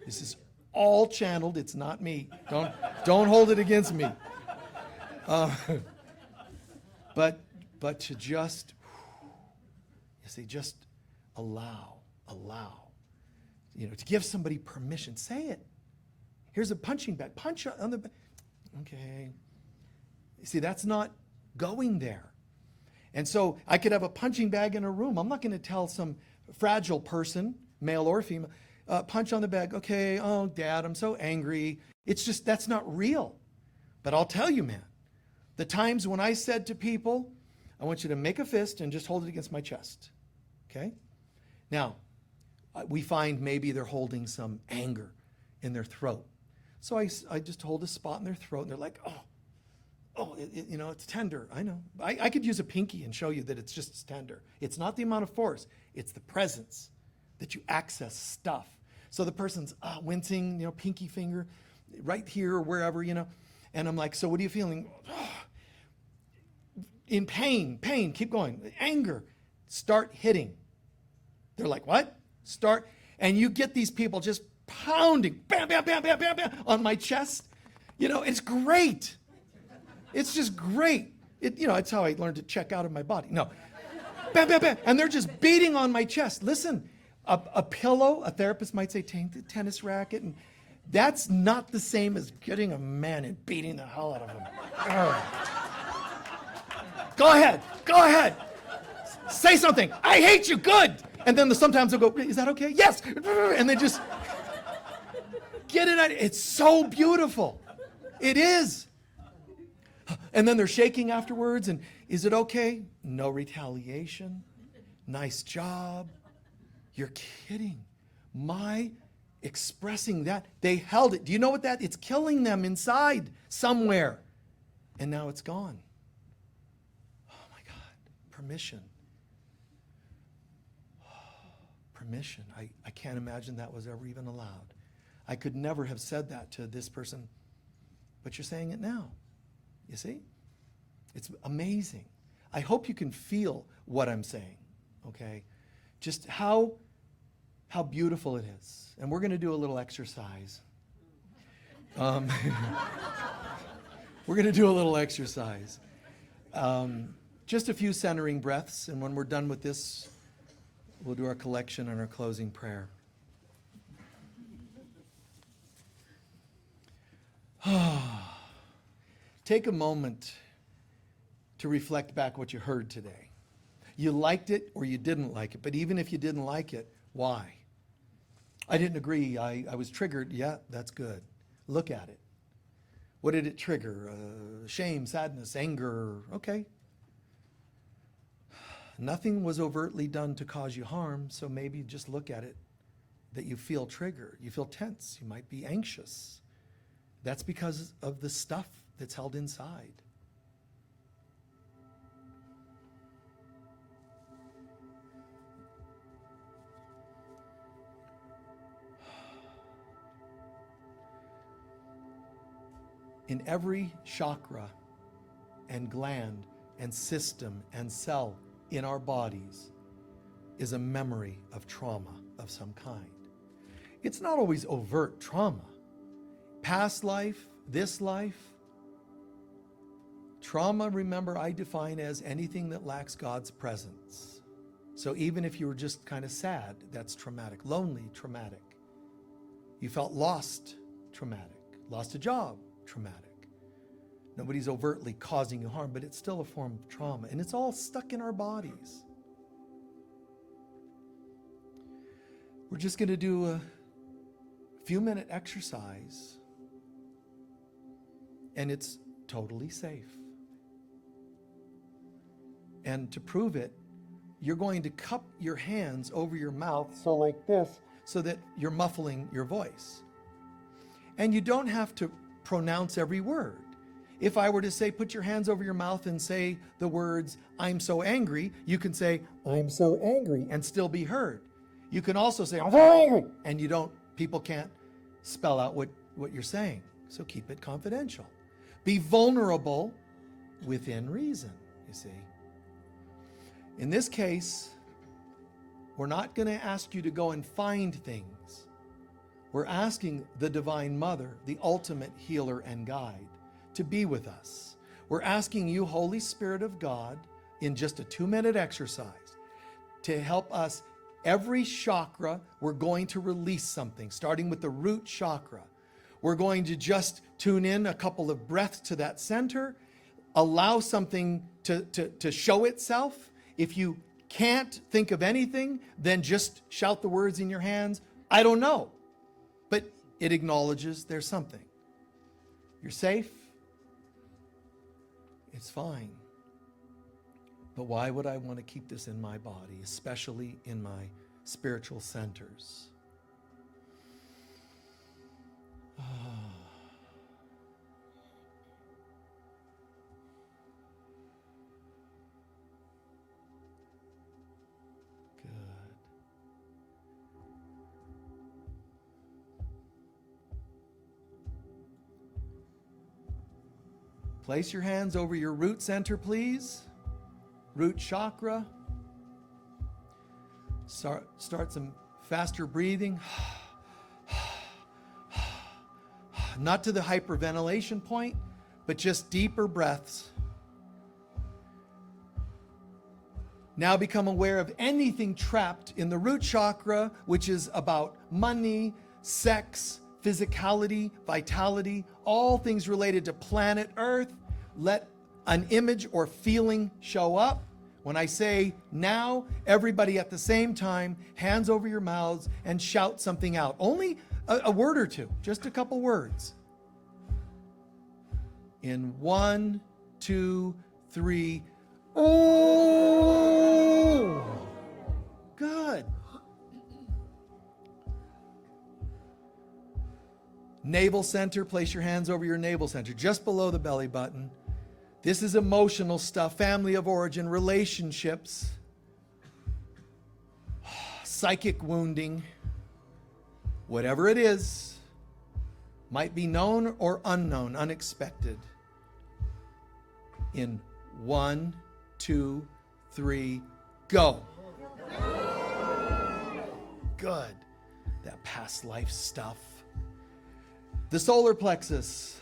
This is all channeled. It's not me. Don't hold it against me. But to just allow, to give somebody permission. Say it. Here's a punching bag. Punch on the back. Okay. See, that's not going there. And so I could have a punching bag in a room. I'm not going to tell some fragile person, male or female, punch on the bag. Okay, oh, Dad, I'm so angry. It's just, that's not real. But I'll tell you, man, the times when I said to people, I want you to make a fist and just hold it against my chest. Okay? Now, we find maybe they're holding some anger in their throat. So I just hold a spot in their throat, and they're like, it's tender. I know. I could use a pinky and show you that it's just tender. It's not the amount of force. It's the presence that you access stuff. So the person's wincing, pinky finger right here or wherever, And I'm like, so what are you feeling? In pain, keep going. Anger, start hitting. They're like, what? Start. And you get these people just pounding, bam, bam, bam, bam, bam, bam, on my chest. It's great. It's just great. It's how I learned to check out of my body. No. Bam, bam, bam. And they're just beating on my chest. Listen, a pillow, a therapist might say, take the tennis racket. And that's not the same as getting a man and beating the hell out of him. Go ahead. Say something. I hate you. Good. And then sometimes they'll go, is that okay? Yes. And they just get it out. It's so beautiful. It is. And then they're shaking afterwards. And is it okay? No retaliation. Nice job. You're kidding. My expressing that, they held it. Do you know what that? It's killing them inside somewhere. And now it's gone. Oh my God. Permission. Permission. I can't imagine that was ever even allowed. I could never have said that to this person, but you're saying it now. You see? It's amazing. I hope you can feel what I'm saying, okay? Just how beautiful it is. And we're going to do a little exercise. We're going to do a little exercise. Just a few centering breaths, and when we're done with this, we'll do our collection and our closing prayer. Take a moment to reflect back what you heard today. You liked it or you didn't like it, but even if you didn't like it, why? I didn't agree. I was triggered. Yeah, that's good. Look at it. What did it trigger? Shame, sadness, anger. Okay. Nothing was overtly done to cause you harm, so maybe just look at it that you feel triggered. You feel tense. You might be anxious. That's because of the stuff that's held inside. In every chakra and gland and system and cell in our bodies is a memory of trauma of some kind. It's not always overt trauma. Past life, this life. Trauma, remember, I define as anything that lacks God's presence. So even if you were just kind of sad, that's traumatic. Lonely, traumatic. You felt lost, traumatic. Lost a job, traumatic. Nobody's overtly causing you harm, but it's still a form of trauma. And it's all stuck in our bodies. We're just going to do a few-minute exercise. And it's totally safe. And to prove it, you're going to cup your hands over your mouth, so like this, so that you're muffling your voice. And you don't have to pronounce every word. If I were to say, put your hands over your mouth and say the words, I'm so angry, you can say, I'm so angry, and still be heard. You can also say, I'm so angry, and people can't spell out what you're saying. So keep it confidential. Be vulnerable within reason, you see. In this case, we're not going to ask you to go and find things. We're asking the Divine Mother, the ultimate healer and guide, to be with us. We're asking you, Holy Spirit of God, in just a 2-minute exercise, to help us. Every chakra, we're going to release something, starting with the root chakra. We're going to just tune in a couple of breaths to that center, allow something to show itself. If you can't think of anything, then just shout the words in your hands. I don't know. But it acknowledges there's something. You're safe. It's fine. But why would I want to keep this in my body, especially in my spiritual centers? Good. Place your hands over your root center, please. Root chakra. Start some faster breathing. Not to the hyperventilation point, but just deeper breaths. Now become aware of anything trapped in the root chakra, which is about money, sex, physicality, vitality, all things related to planet Earth. Let an image or feeling show up. When I say now, everybody at the same time, hands over your mouths and shout something out. Only a word or two, just a couple words. In 1, 2, 3. Oh! Good. Navel center, place your hands over your navel center, just below the belly button. This is emotional stuff, family of origin, relationships, psychic wounding, whatever it is, might be known or unknown, unexpected. In 1, 2, 3, go. Good. That past life stuff. The solar plexus.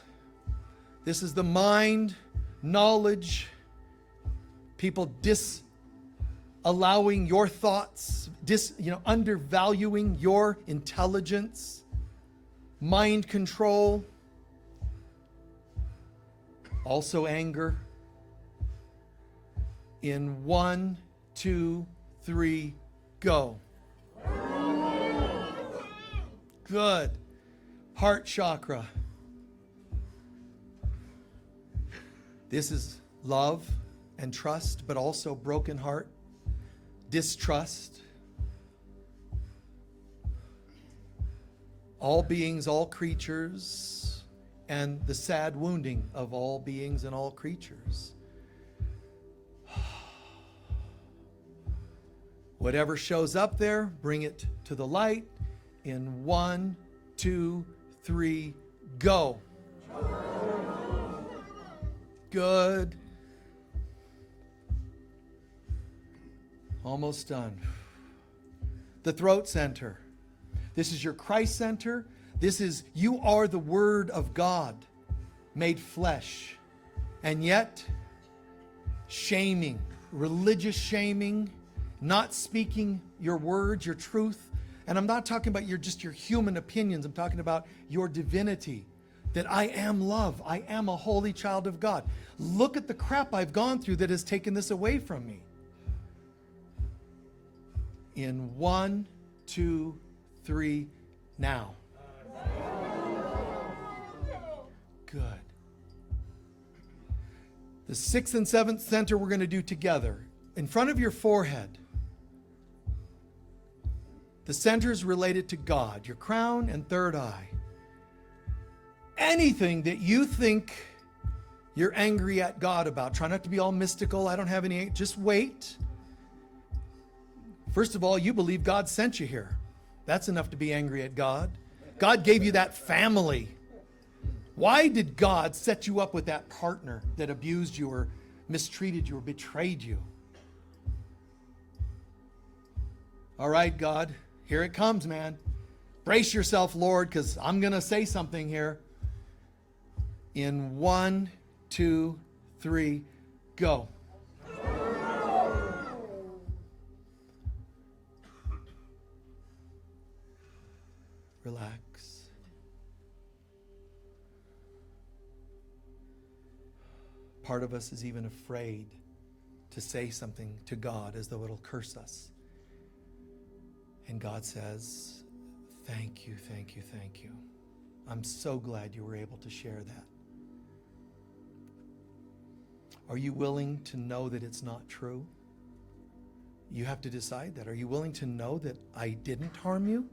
This is the mind, knowledge, people disallowing your thoughts, undervaluing your intelligence, mind control, also anger. In 1, 2, 3, go. Good. Heart chakra. This is love and trust, but also broken heart, distrust. All beings, all creatures, and the sad wounding of all beings and all creatures. Whatever shows up there, bring it to the light. In 1, 2, 3, go. Good. Almost done. The throat center. This is your Christ center. This is, you are the Word of God made flesh. And yet, shaming, religious shaming, not speaking your words, your truth. And I'm not talking about your human opinions. I'm talking about your divinity. That I am love. I am a holy child of God. Look at the crap I've gone through that has taken this away from me. In 1, 2, 3, now. Good. The 6th and 7th center we're going to do together. In front of your forehead. The center is related to God, your crown and third eye. Anything that you think you're angry at God about, try not to be all mystical. I don't have any, just wait. First of all, you believe God sent you here. That's enough to be angry at God. God gave you that family. Why did God set you up with that partner that abused you or mistreated you or betrayed you? All right, God, here it comes, man. Brace yourself, Lord, because I'm going to say something here. In 1, 2, 3, go. Relax. Part of us is even afraid to say something to God as though it'll curse us. And God says, thank you, thank you, thank you. I'm so glad you were able to share that. Are you willing to know that it's not true? You have to decide that. Are you willing to know that I didn't harm you?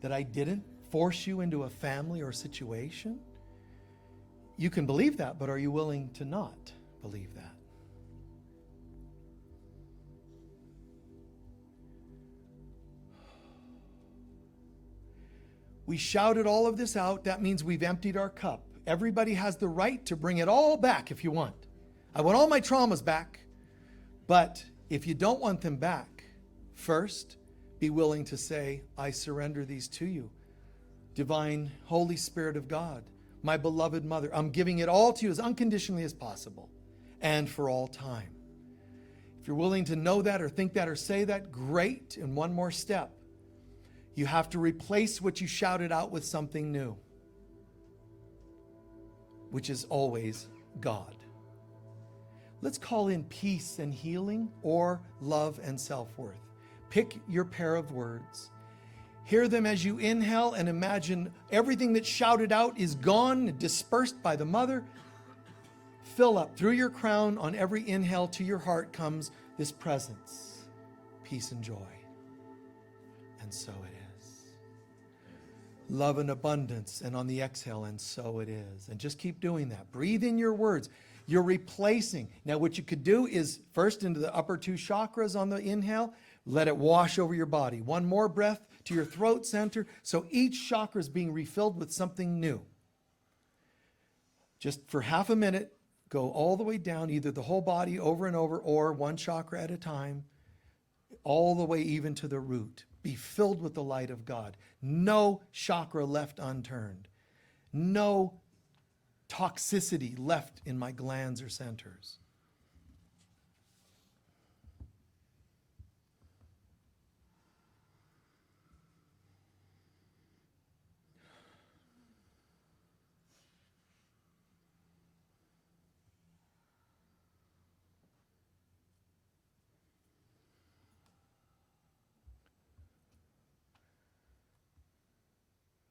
That I didn't force you into a family or situation? You can believe that, but are you willing to not believe that? We shouted all of this out. That means we've emptied our cup. Everybody has the right to bring it all back if you want. I want all my traumas back. But if you don't want them back, first, be willing to say, I surrender these to you. Divine Holy Spirit of God, my beloved mother, I'm giving it all to you as unconditionally as possible and for all time. If you're willing to know that or think that or say that, great. And one more step. You have to replace what you shouted out with something new, which is always God. Let's call in peace and healing or love and self-worth. Pick your pair of words. Hear them as you inhale and imagine everything that's shouted out is gone, dispersed by the mother. Fill up through your crown on every inhale to your heart comes this presence, peace and joy. And so it is. love and abundance, and on the exhale, and so it is. And just keep doing that. Breathe in your words. You're replacing. Now, what you could do is first into the upper two chakras on the inhale, let it wash over your body. One more breath to your throat center. So each chakra is being refilled with something new. Just for half a minute, go all the way down, either the whole body over and over, or one chakra at a time, all the way even to the root. Be filled with the light of God. No chakra left unturned. No toxicity left in my glands or centers.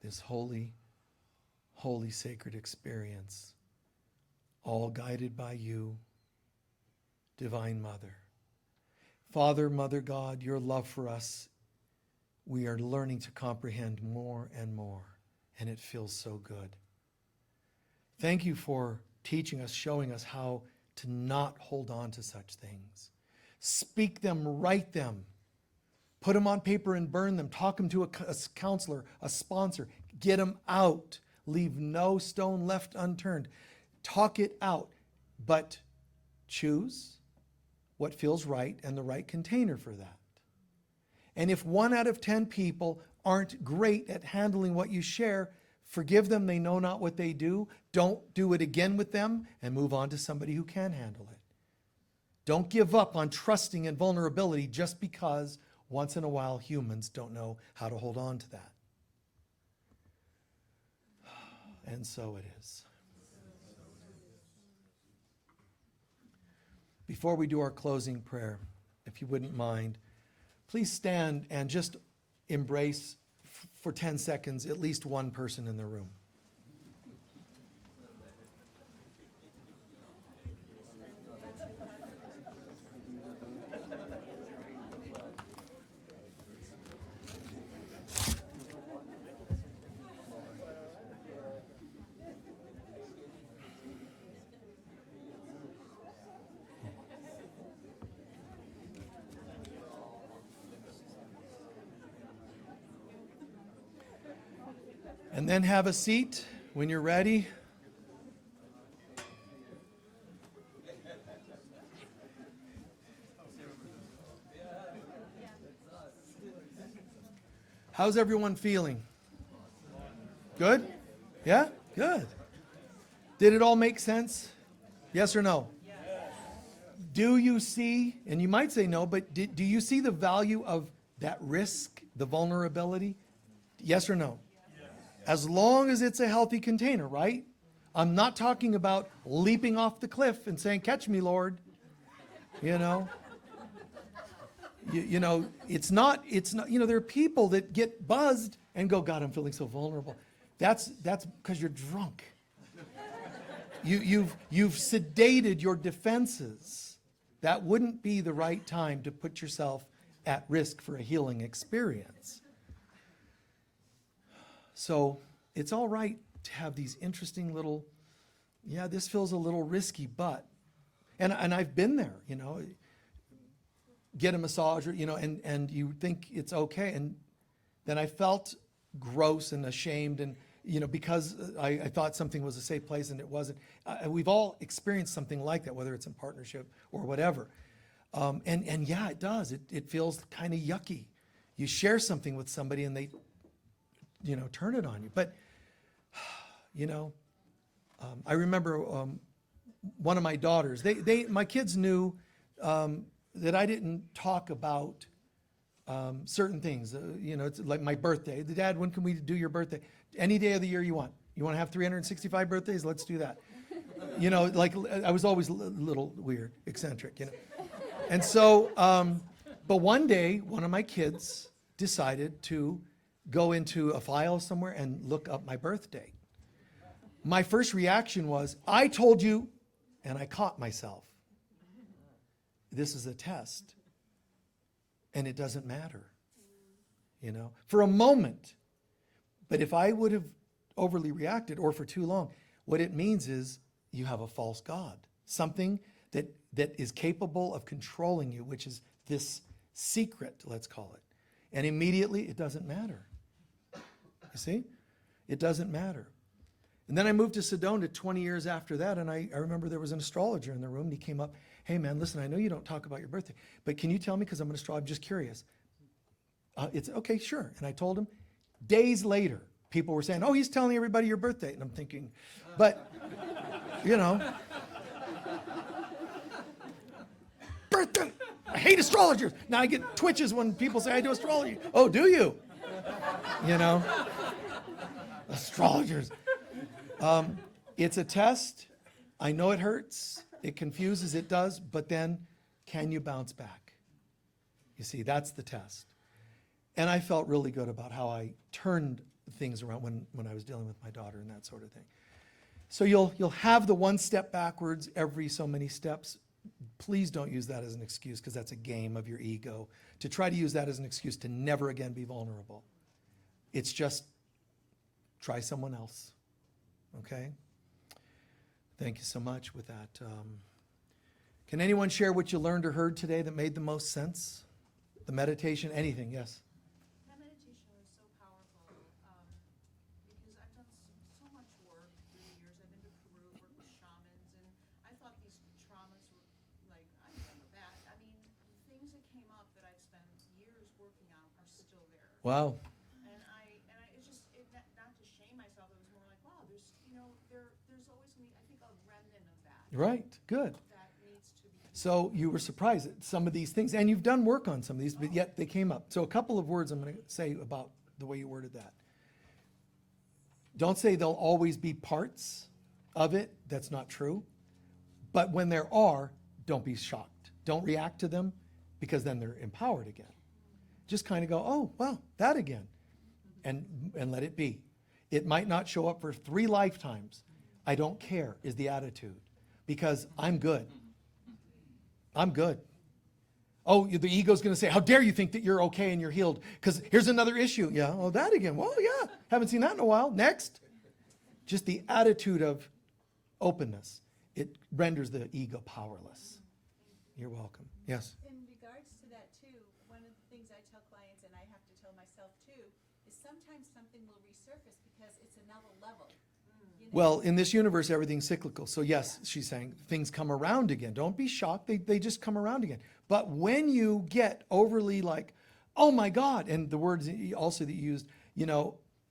This holy, holy sacred experience, all guided by you, Divine Mother. Father, Mother God, your love for us, we are learning to comprehend more and more, and it feels so good. Thank you for teaching us, showing us how to not hold on to such things. Speak them, write them. Put them on paper and burn them. Talk them to a counselor, a sponsor. Get them out. Leave no stone left unturned. Talk it out, but choose what feels right and the right container for that. And if 1 out of 10 people aren't great at handling what you share, forgive them. They know not what they do. Don't do it again with them, and move on to somebody who can handle it. Don't give up on trusting in vulnerability just because once in a while humans don't know how to hold on to that. And so it is. Before we do our closing prayer, if you wouldn't mind, please stand and just embrace for 10 seconds at least one person in the room. And then have a seat when you're ready. How's everyone feeling? Good? Yeah? Good. Did it all make sense? Yes or no? Yes. Do you see, and you might say no, but do you see the value of that risk, the vulnerability? Yes or no? As long as it's a healthy container, right? I'm not talking about leaping off the cliff and saying, "Catch me, Lord." You know? You know, it's not, there are people that get buzzed and go, "God, I'm feeling so vulnerable." That's because you're drunk. You've sedated your defenses. That wouldn't be the right time to put yourself at risk for a healing experience. So it's all right to have these interesting little, yeah, this feels a little risky, but, and I've been there, get a massage, and you think it's okay. And then I felt gross and ashamed, and, because I thought something was a safe place and it wasn't. We've all experienced something like that, whether it's in partnership or whatever. And yeah, it does. It feels kind of yucky. You share something with somebody and they, turn it on you. But, I remember one of my daughters, my kids knew that I didn't talk about certain things. It's like my birthday. Dad, when can we do your birthday? Any day of the year you want. You want to have 365 birthdays? Let's do that. Like I was always a little weird, eccentric, And so, but one day, one of my kids decided to go into a file somewhere and look up my birth date. My first reaction was, "I told you," and I caught myself. This is a test, and it doesn't matter, For a moment. But if I would have overly reacted or for too long, what it means is you have a false god, something that is capable of controlling you, which is this secret, let's call it. And immediately it doesn't matter. You see? It doesn't matter. And then I moved to Sedona 20 years after that, and I remember there was an astrologer in the room, and he came up, hey man, listen, I know you don't talk about your birthday, but can you tell me, because I'm an astrologer, I'm just curious. It's okay, sure. And I told him. Days later, people were saying, oh, he's telling everybody your birthday. And I'm thinking, but, you know, birthday, I hate astrologers. Now I get twitches when people say I do astrology. Oh, do you? You know, astrologers. It's a test. I know it hurts. It confuses, it does. But then, can you bounce back? You see, that's the test. And I felt really good about how I turned things around when I was dealing with my daughter and that sort of thing. So you'll have the one step backwards every so many steps. Please don't use that as an excuse, because that's a game of your ego. To try to use that as an excuse to never again be vulnerable. It's just try someone else. Okay? Thank you so much with that. Can anyone share what you learned or heard today that made the most sense? The meditation, anything, yes?
That meditation was so powerful because I've done so much work through the years. I've been to Peru, worked with shamans, and I thought these traumas were like, I'm done with that. I mean, things that came up that I've spent years working on are still there.
Wow.
It's just, not to shame myself, it was more like, wow, there's always going to be, I think, a remnant of that.
Right, good.
That needs to be.
So you were surprised at some of these things, and you've done work on some of these, but yet they came up. So a couple of words I'm going to say about the way you worded that. Don't say there'll always be parts of it. That's not true. But when there are, don't be shocked. Don't react to them, because then they're empowered again. Just kind of go, oh, well, that again, and let it be. It might not show up for 3 lifetimes. I don't care is the attitude, because I'm good. I'm good. Oh, the ego's going to say, how dare you think that you're okay and you're healed? Because here's another issue. Yeah, oh, that again. Well, yeah, haven't seen that in a while. Next. Just the attitude of openness. It renders the ego powerless. You're welcome. Yes?
In regards to that too, one of the things I tell clients, and I have to tell myself too, is sometimes something will resurface because it's another level. You know?
Well, in this universe, everything's cyclical. So yes, she's saying things come around again. Don't be shocked. They just come around again. But when you get overly like, oh my God, and the words also that you used,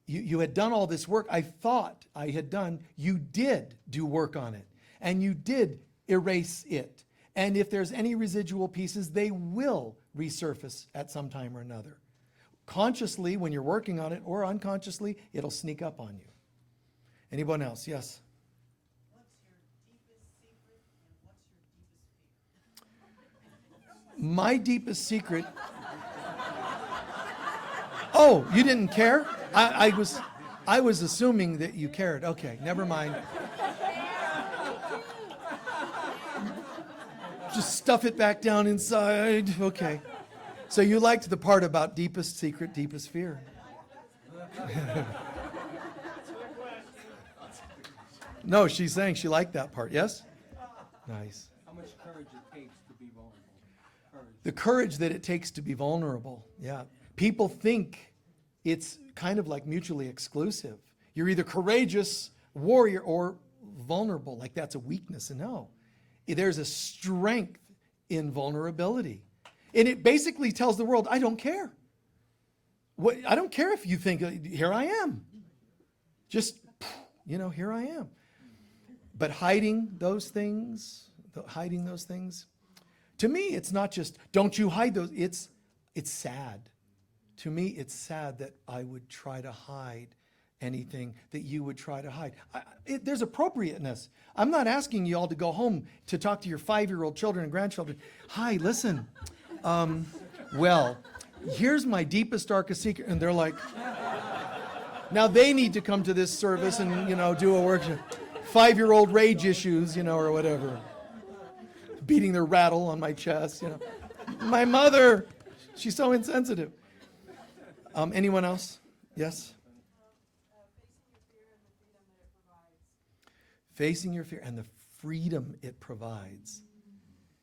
you had done all this work. I thought I had done. You did do work on it. And you did erase it. And if there's any residual pieces, they will resurface at some time or another. Consciously, when you're working on it, or unconsciously, it'll sneak up on you. Anyone else? Yes?
What's your deepest secret and what's your deepest fear?
My deepest secret. Oh, you didn't care? I was assuming that you cared. Okay, never mind. Just stuff it back down inside. Okay. So you liked the part about deepest secret, deepest fear. No, she's saying she liked that part. Yes? Nice.
How much courage it takes to be vulnerable. Courage.
The courage that it takes to be vulnerable. Yeah. People think it's kind of like mutually exclusive. You're either courageous, warrior, or vulnerable. Like that's a weakness. And no. There's a strength in vulnerability. And it basically tells the world, I don't care. I don't care if you think, here I am. Just, here I am. But hiding those things, to me, it's not just, don't you hide those. It's sad. To me, it's sad that I would try to hide anything that you would try to hide. There's appropriateness. I'm not asking you all to go home to talk to your 5-year-old children and grandchildren. Hi, listen. Well, here's my deepest, darkest secret. And they're like, now they need to come to this service and, do a workshop. 5-year-old rage issues, or whatever. Beating their rattle on my chest, My mother, she's so insensitive. Anyone else? Yes? Facing your fear and the freedom it provides.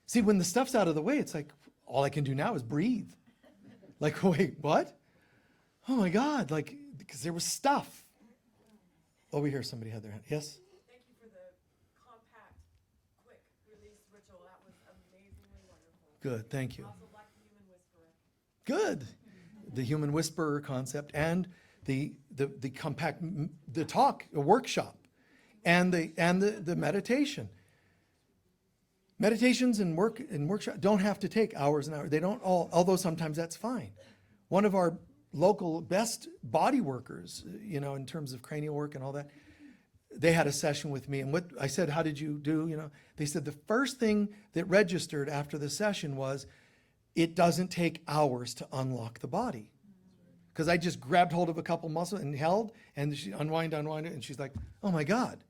See, when the stuff's out of the way, it's like, all I can do now is breathe. Like, wait, what? Oh my God, like, because there was stuff. Over here, somebody had their hand. Yes?
Thank you for the compact, quick release ritual. That was amazingly wonderful.
Good, thank you.
Also like the human whisperer.
Good. The human whisperer concept and the compact, the talk, a workshop, and the meditation. Meditations and workshop don't have to take hours and hours. They don't all, although sometimes that's fine. One of our local best body workers, in terms of cranial work and all that, they had a session with me, and what I said, how did you do? They said the first thing that registered after the session was, it doesn't take hours to unlock the body. Because I just grabbed hold of a couple muscles and held, and she unwind it, and she's like, oh my God.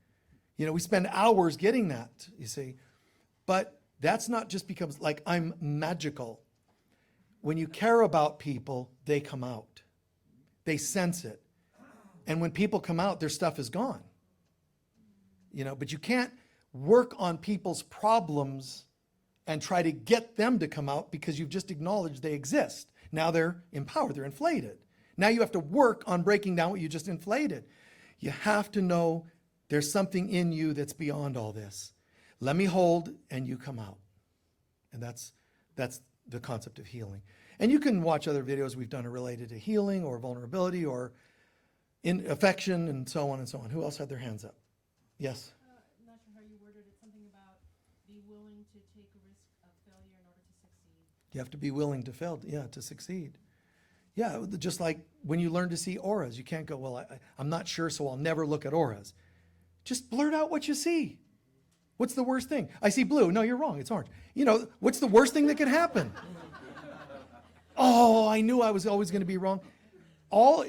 We spend hours getting that, you see. But that's not just because, like, I'm magical. When you care about people, they come out. They sense it. And when people come out, their stuff is gone. But you can't work on people's problems and try to get them to come out because you've just acknowledged they exist. Now they're empowered, they're inflated. Now you have to work on breaking down what you just inflated. You have to know there's something in you that's beyond all this. Let me hold and you come out. And that's the concept of healing. And you can watch other videos we've done related to healing or vulnerability or in affection and so on and so on. Who else had their hands up? Yes?
I'm not sure how you worded it, something about be willing to take a risk of failure in order to succeed.
You have to be willing to fail, to succeed. Yeah, just like when you learn to see auras, you can't go, well, I'm not sure, so I'll never look at auras. Just blurt out what you see. What's the worst thing? I see blue. No, you're wrong. It's orange. What's the worst thing that could happen? Oh, I knew I was always going to be wrong.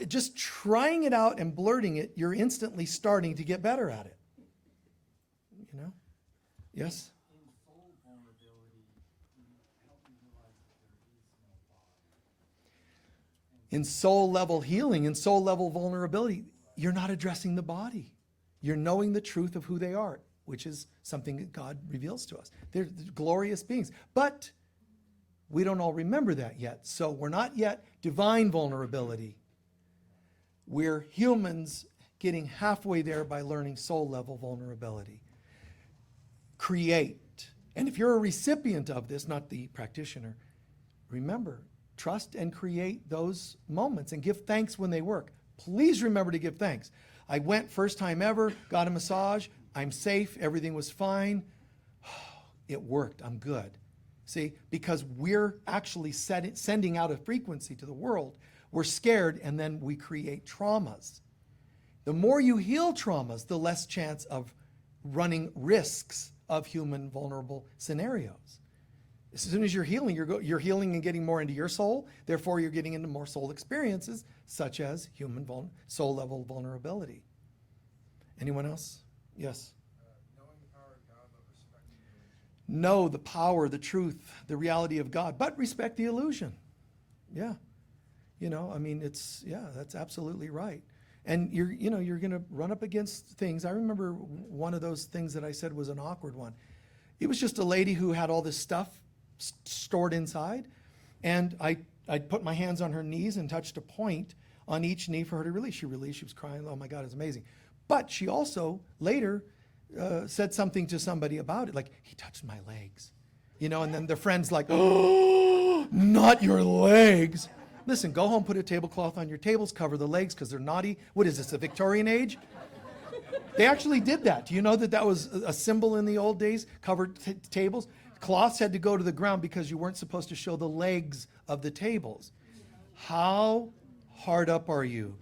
Just trying it out and blurting it, you're instantly starting to get better at it. Yes?
In soul vulnerability, you help me realize that there is no body.
In soul level healing, in soul level vulnerability, you're not addressing the body. You're knowing the truth of who they are, which is something that God reveals to us. They're glorious beings. But we don't all remember that yet. So we're not yet divine vulnerability. We're humans getting halfway there by learning soul level vulnerability. Create. And if you're a recipient of this, not the practitioner, remember, trust and create those moments and give thanks when they work. Please remember to give thanks. I went first time ever, got a massage. I'm safe. Everything was fine. It worked. I'm good. See, because we're actually sending out a frequency to the world. We're scared, and then we create traumas. The more you heal traumas, the less chance of running risks of human vulnerable scenarios. As soon as you're healing, you're healing and getting more into your soul. Therefore, you're getting into more soul experiences, such as human soul level vulnerability. Anyone else? Yes.
Knowing the power of God, but respecting the illusion.
Know the power, the truth, the reality of God, but respect the illusion. Yeah. That's absolutely right. And you're going to run up against things. I remember one of those things that I said was an awkward one. It was just a lady who had all this stuff stored inside. And I put my hands on her knees and touched a point on each knee for her to release. She released, she was crying, oh my God, it's amazing. But she also later said something to somebody about it, like, he touched my legs. And then the friend's like, oh, not your legs. Listen, go home, put a tablecloth on your tables, cover the legs because they're naughty. What is this, the Victorian age? They actually did that. Do you know that was a symbol in the old days, covered tables? Cloths had to go to the ground because you weren't supposed to show the legs of the tables. How hard up are you?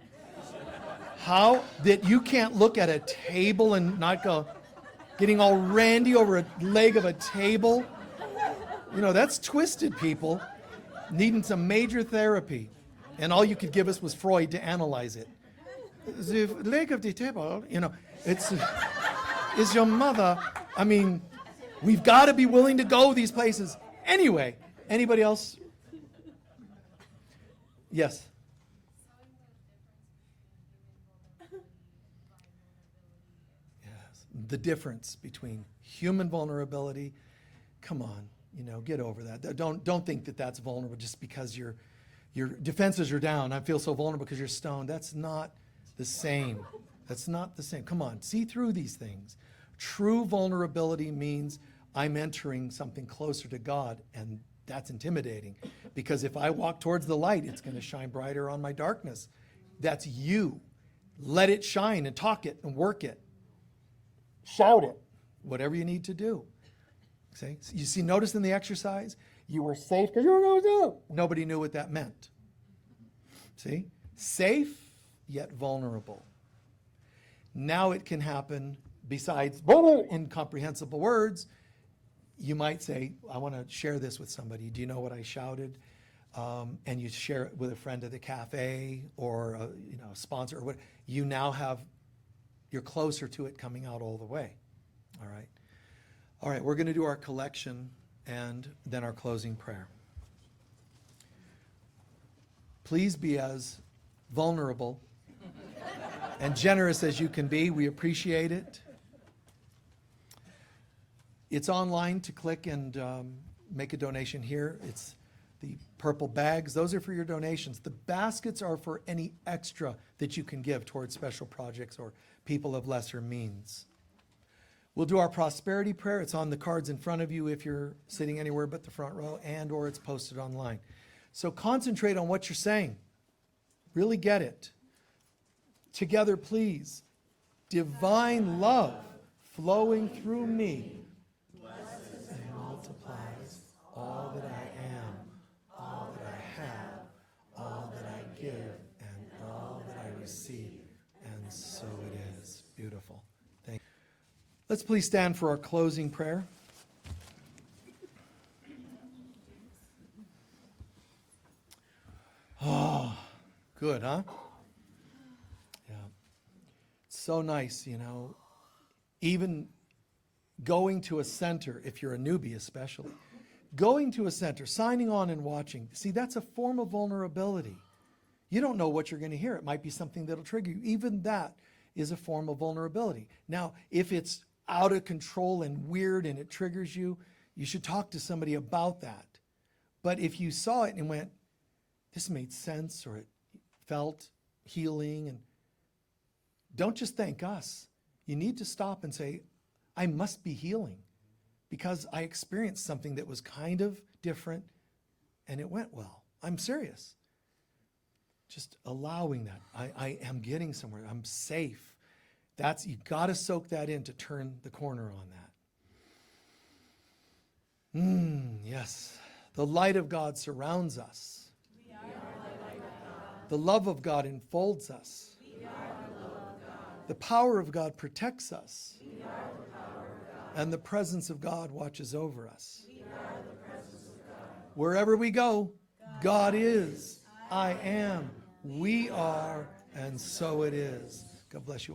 How that you can't look at a table and not go, getting all randy over a leg of a table? That's twisted, people. Needing some major therapy. And all you could give us was Freud to analyze it. The leg of the table, is your mother. I mean, we've got to be willing to go these places. Anyway, anybody else? Yes. the difference between human vulnerability. Come on, get over that. Don't think that that's vulnerable just because your defenses are down. I feel so vulnerable because you're stoned. That's not the same. That's not the same. Come on, see through these things. True vulnerability means I'm entering something closer to God, and that's intimidating. Because if I walk towards the light, it's going to shine brighter on my darkness. That's you. Let it shine and talk it and work it. Shout it. Whatever you need to do. See? You see, notice in the exercise, you were safe because you were going to do. Nobody knew what that meant. See? Safe, yet vulnerable. Now it can happen besides incomprehensible words. You might say, I want to share this with somebody. Do you know what I shouted? And you share it with a friend at the cafe or a sponsor or what. You now you're closer to it coming out all the way. All right. All right, we're going to do our collection and then our closing prayer. Please be as vulnerable and generous as you can be. We appreciate it. It's online to click and make a donation here. It's the purple bags. Those are for your donations. The baskets are for any extra that you can give towards special projects or people of lesser means. We'll do our prosperity prayer. It's on the cards in front of you if you're sitting anywhere but the front row, and or it's posted online. So concentrate on what you're saying. Really get it. Together, please. Divine love flowing through me blesses and multiplies all that I am, all that I have, all that I give, and all that I receive. And so it is. Beautiful. Thank you. Let's please stand for our closing prayer. Oh, good, huh? Yeah. So nice, even going to a center, if you're a newbie especially, going to a center, signing on and watching. See, that's a form of vulnerability. You don't know what you're going to hear. It might be something that'll trigger you. Even that is a form of vulnerability. Now, if it's out of control and weird and it triggers you, you should talk to somebody about that. But if you saw it and went, this made sense, or it felt healing, and don't just thank us. You need to stop and say, I must be healing because I experienced something that was kind of different and it went well. I'm serious. Just allowing that. I am getting somewhere. I'm safe. You got to soak that in to turn the corner on that. Yes. The light of God surrounds us. We are the light of God. The love of God enfolds us. We are the love of God. The power of God protects us. We are the power of God. And the presence of God watches over us. We are the presence of God. Wherever we go, God is, I am, we are, and so it is. God bless you.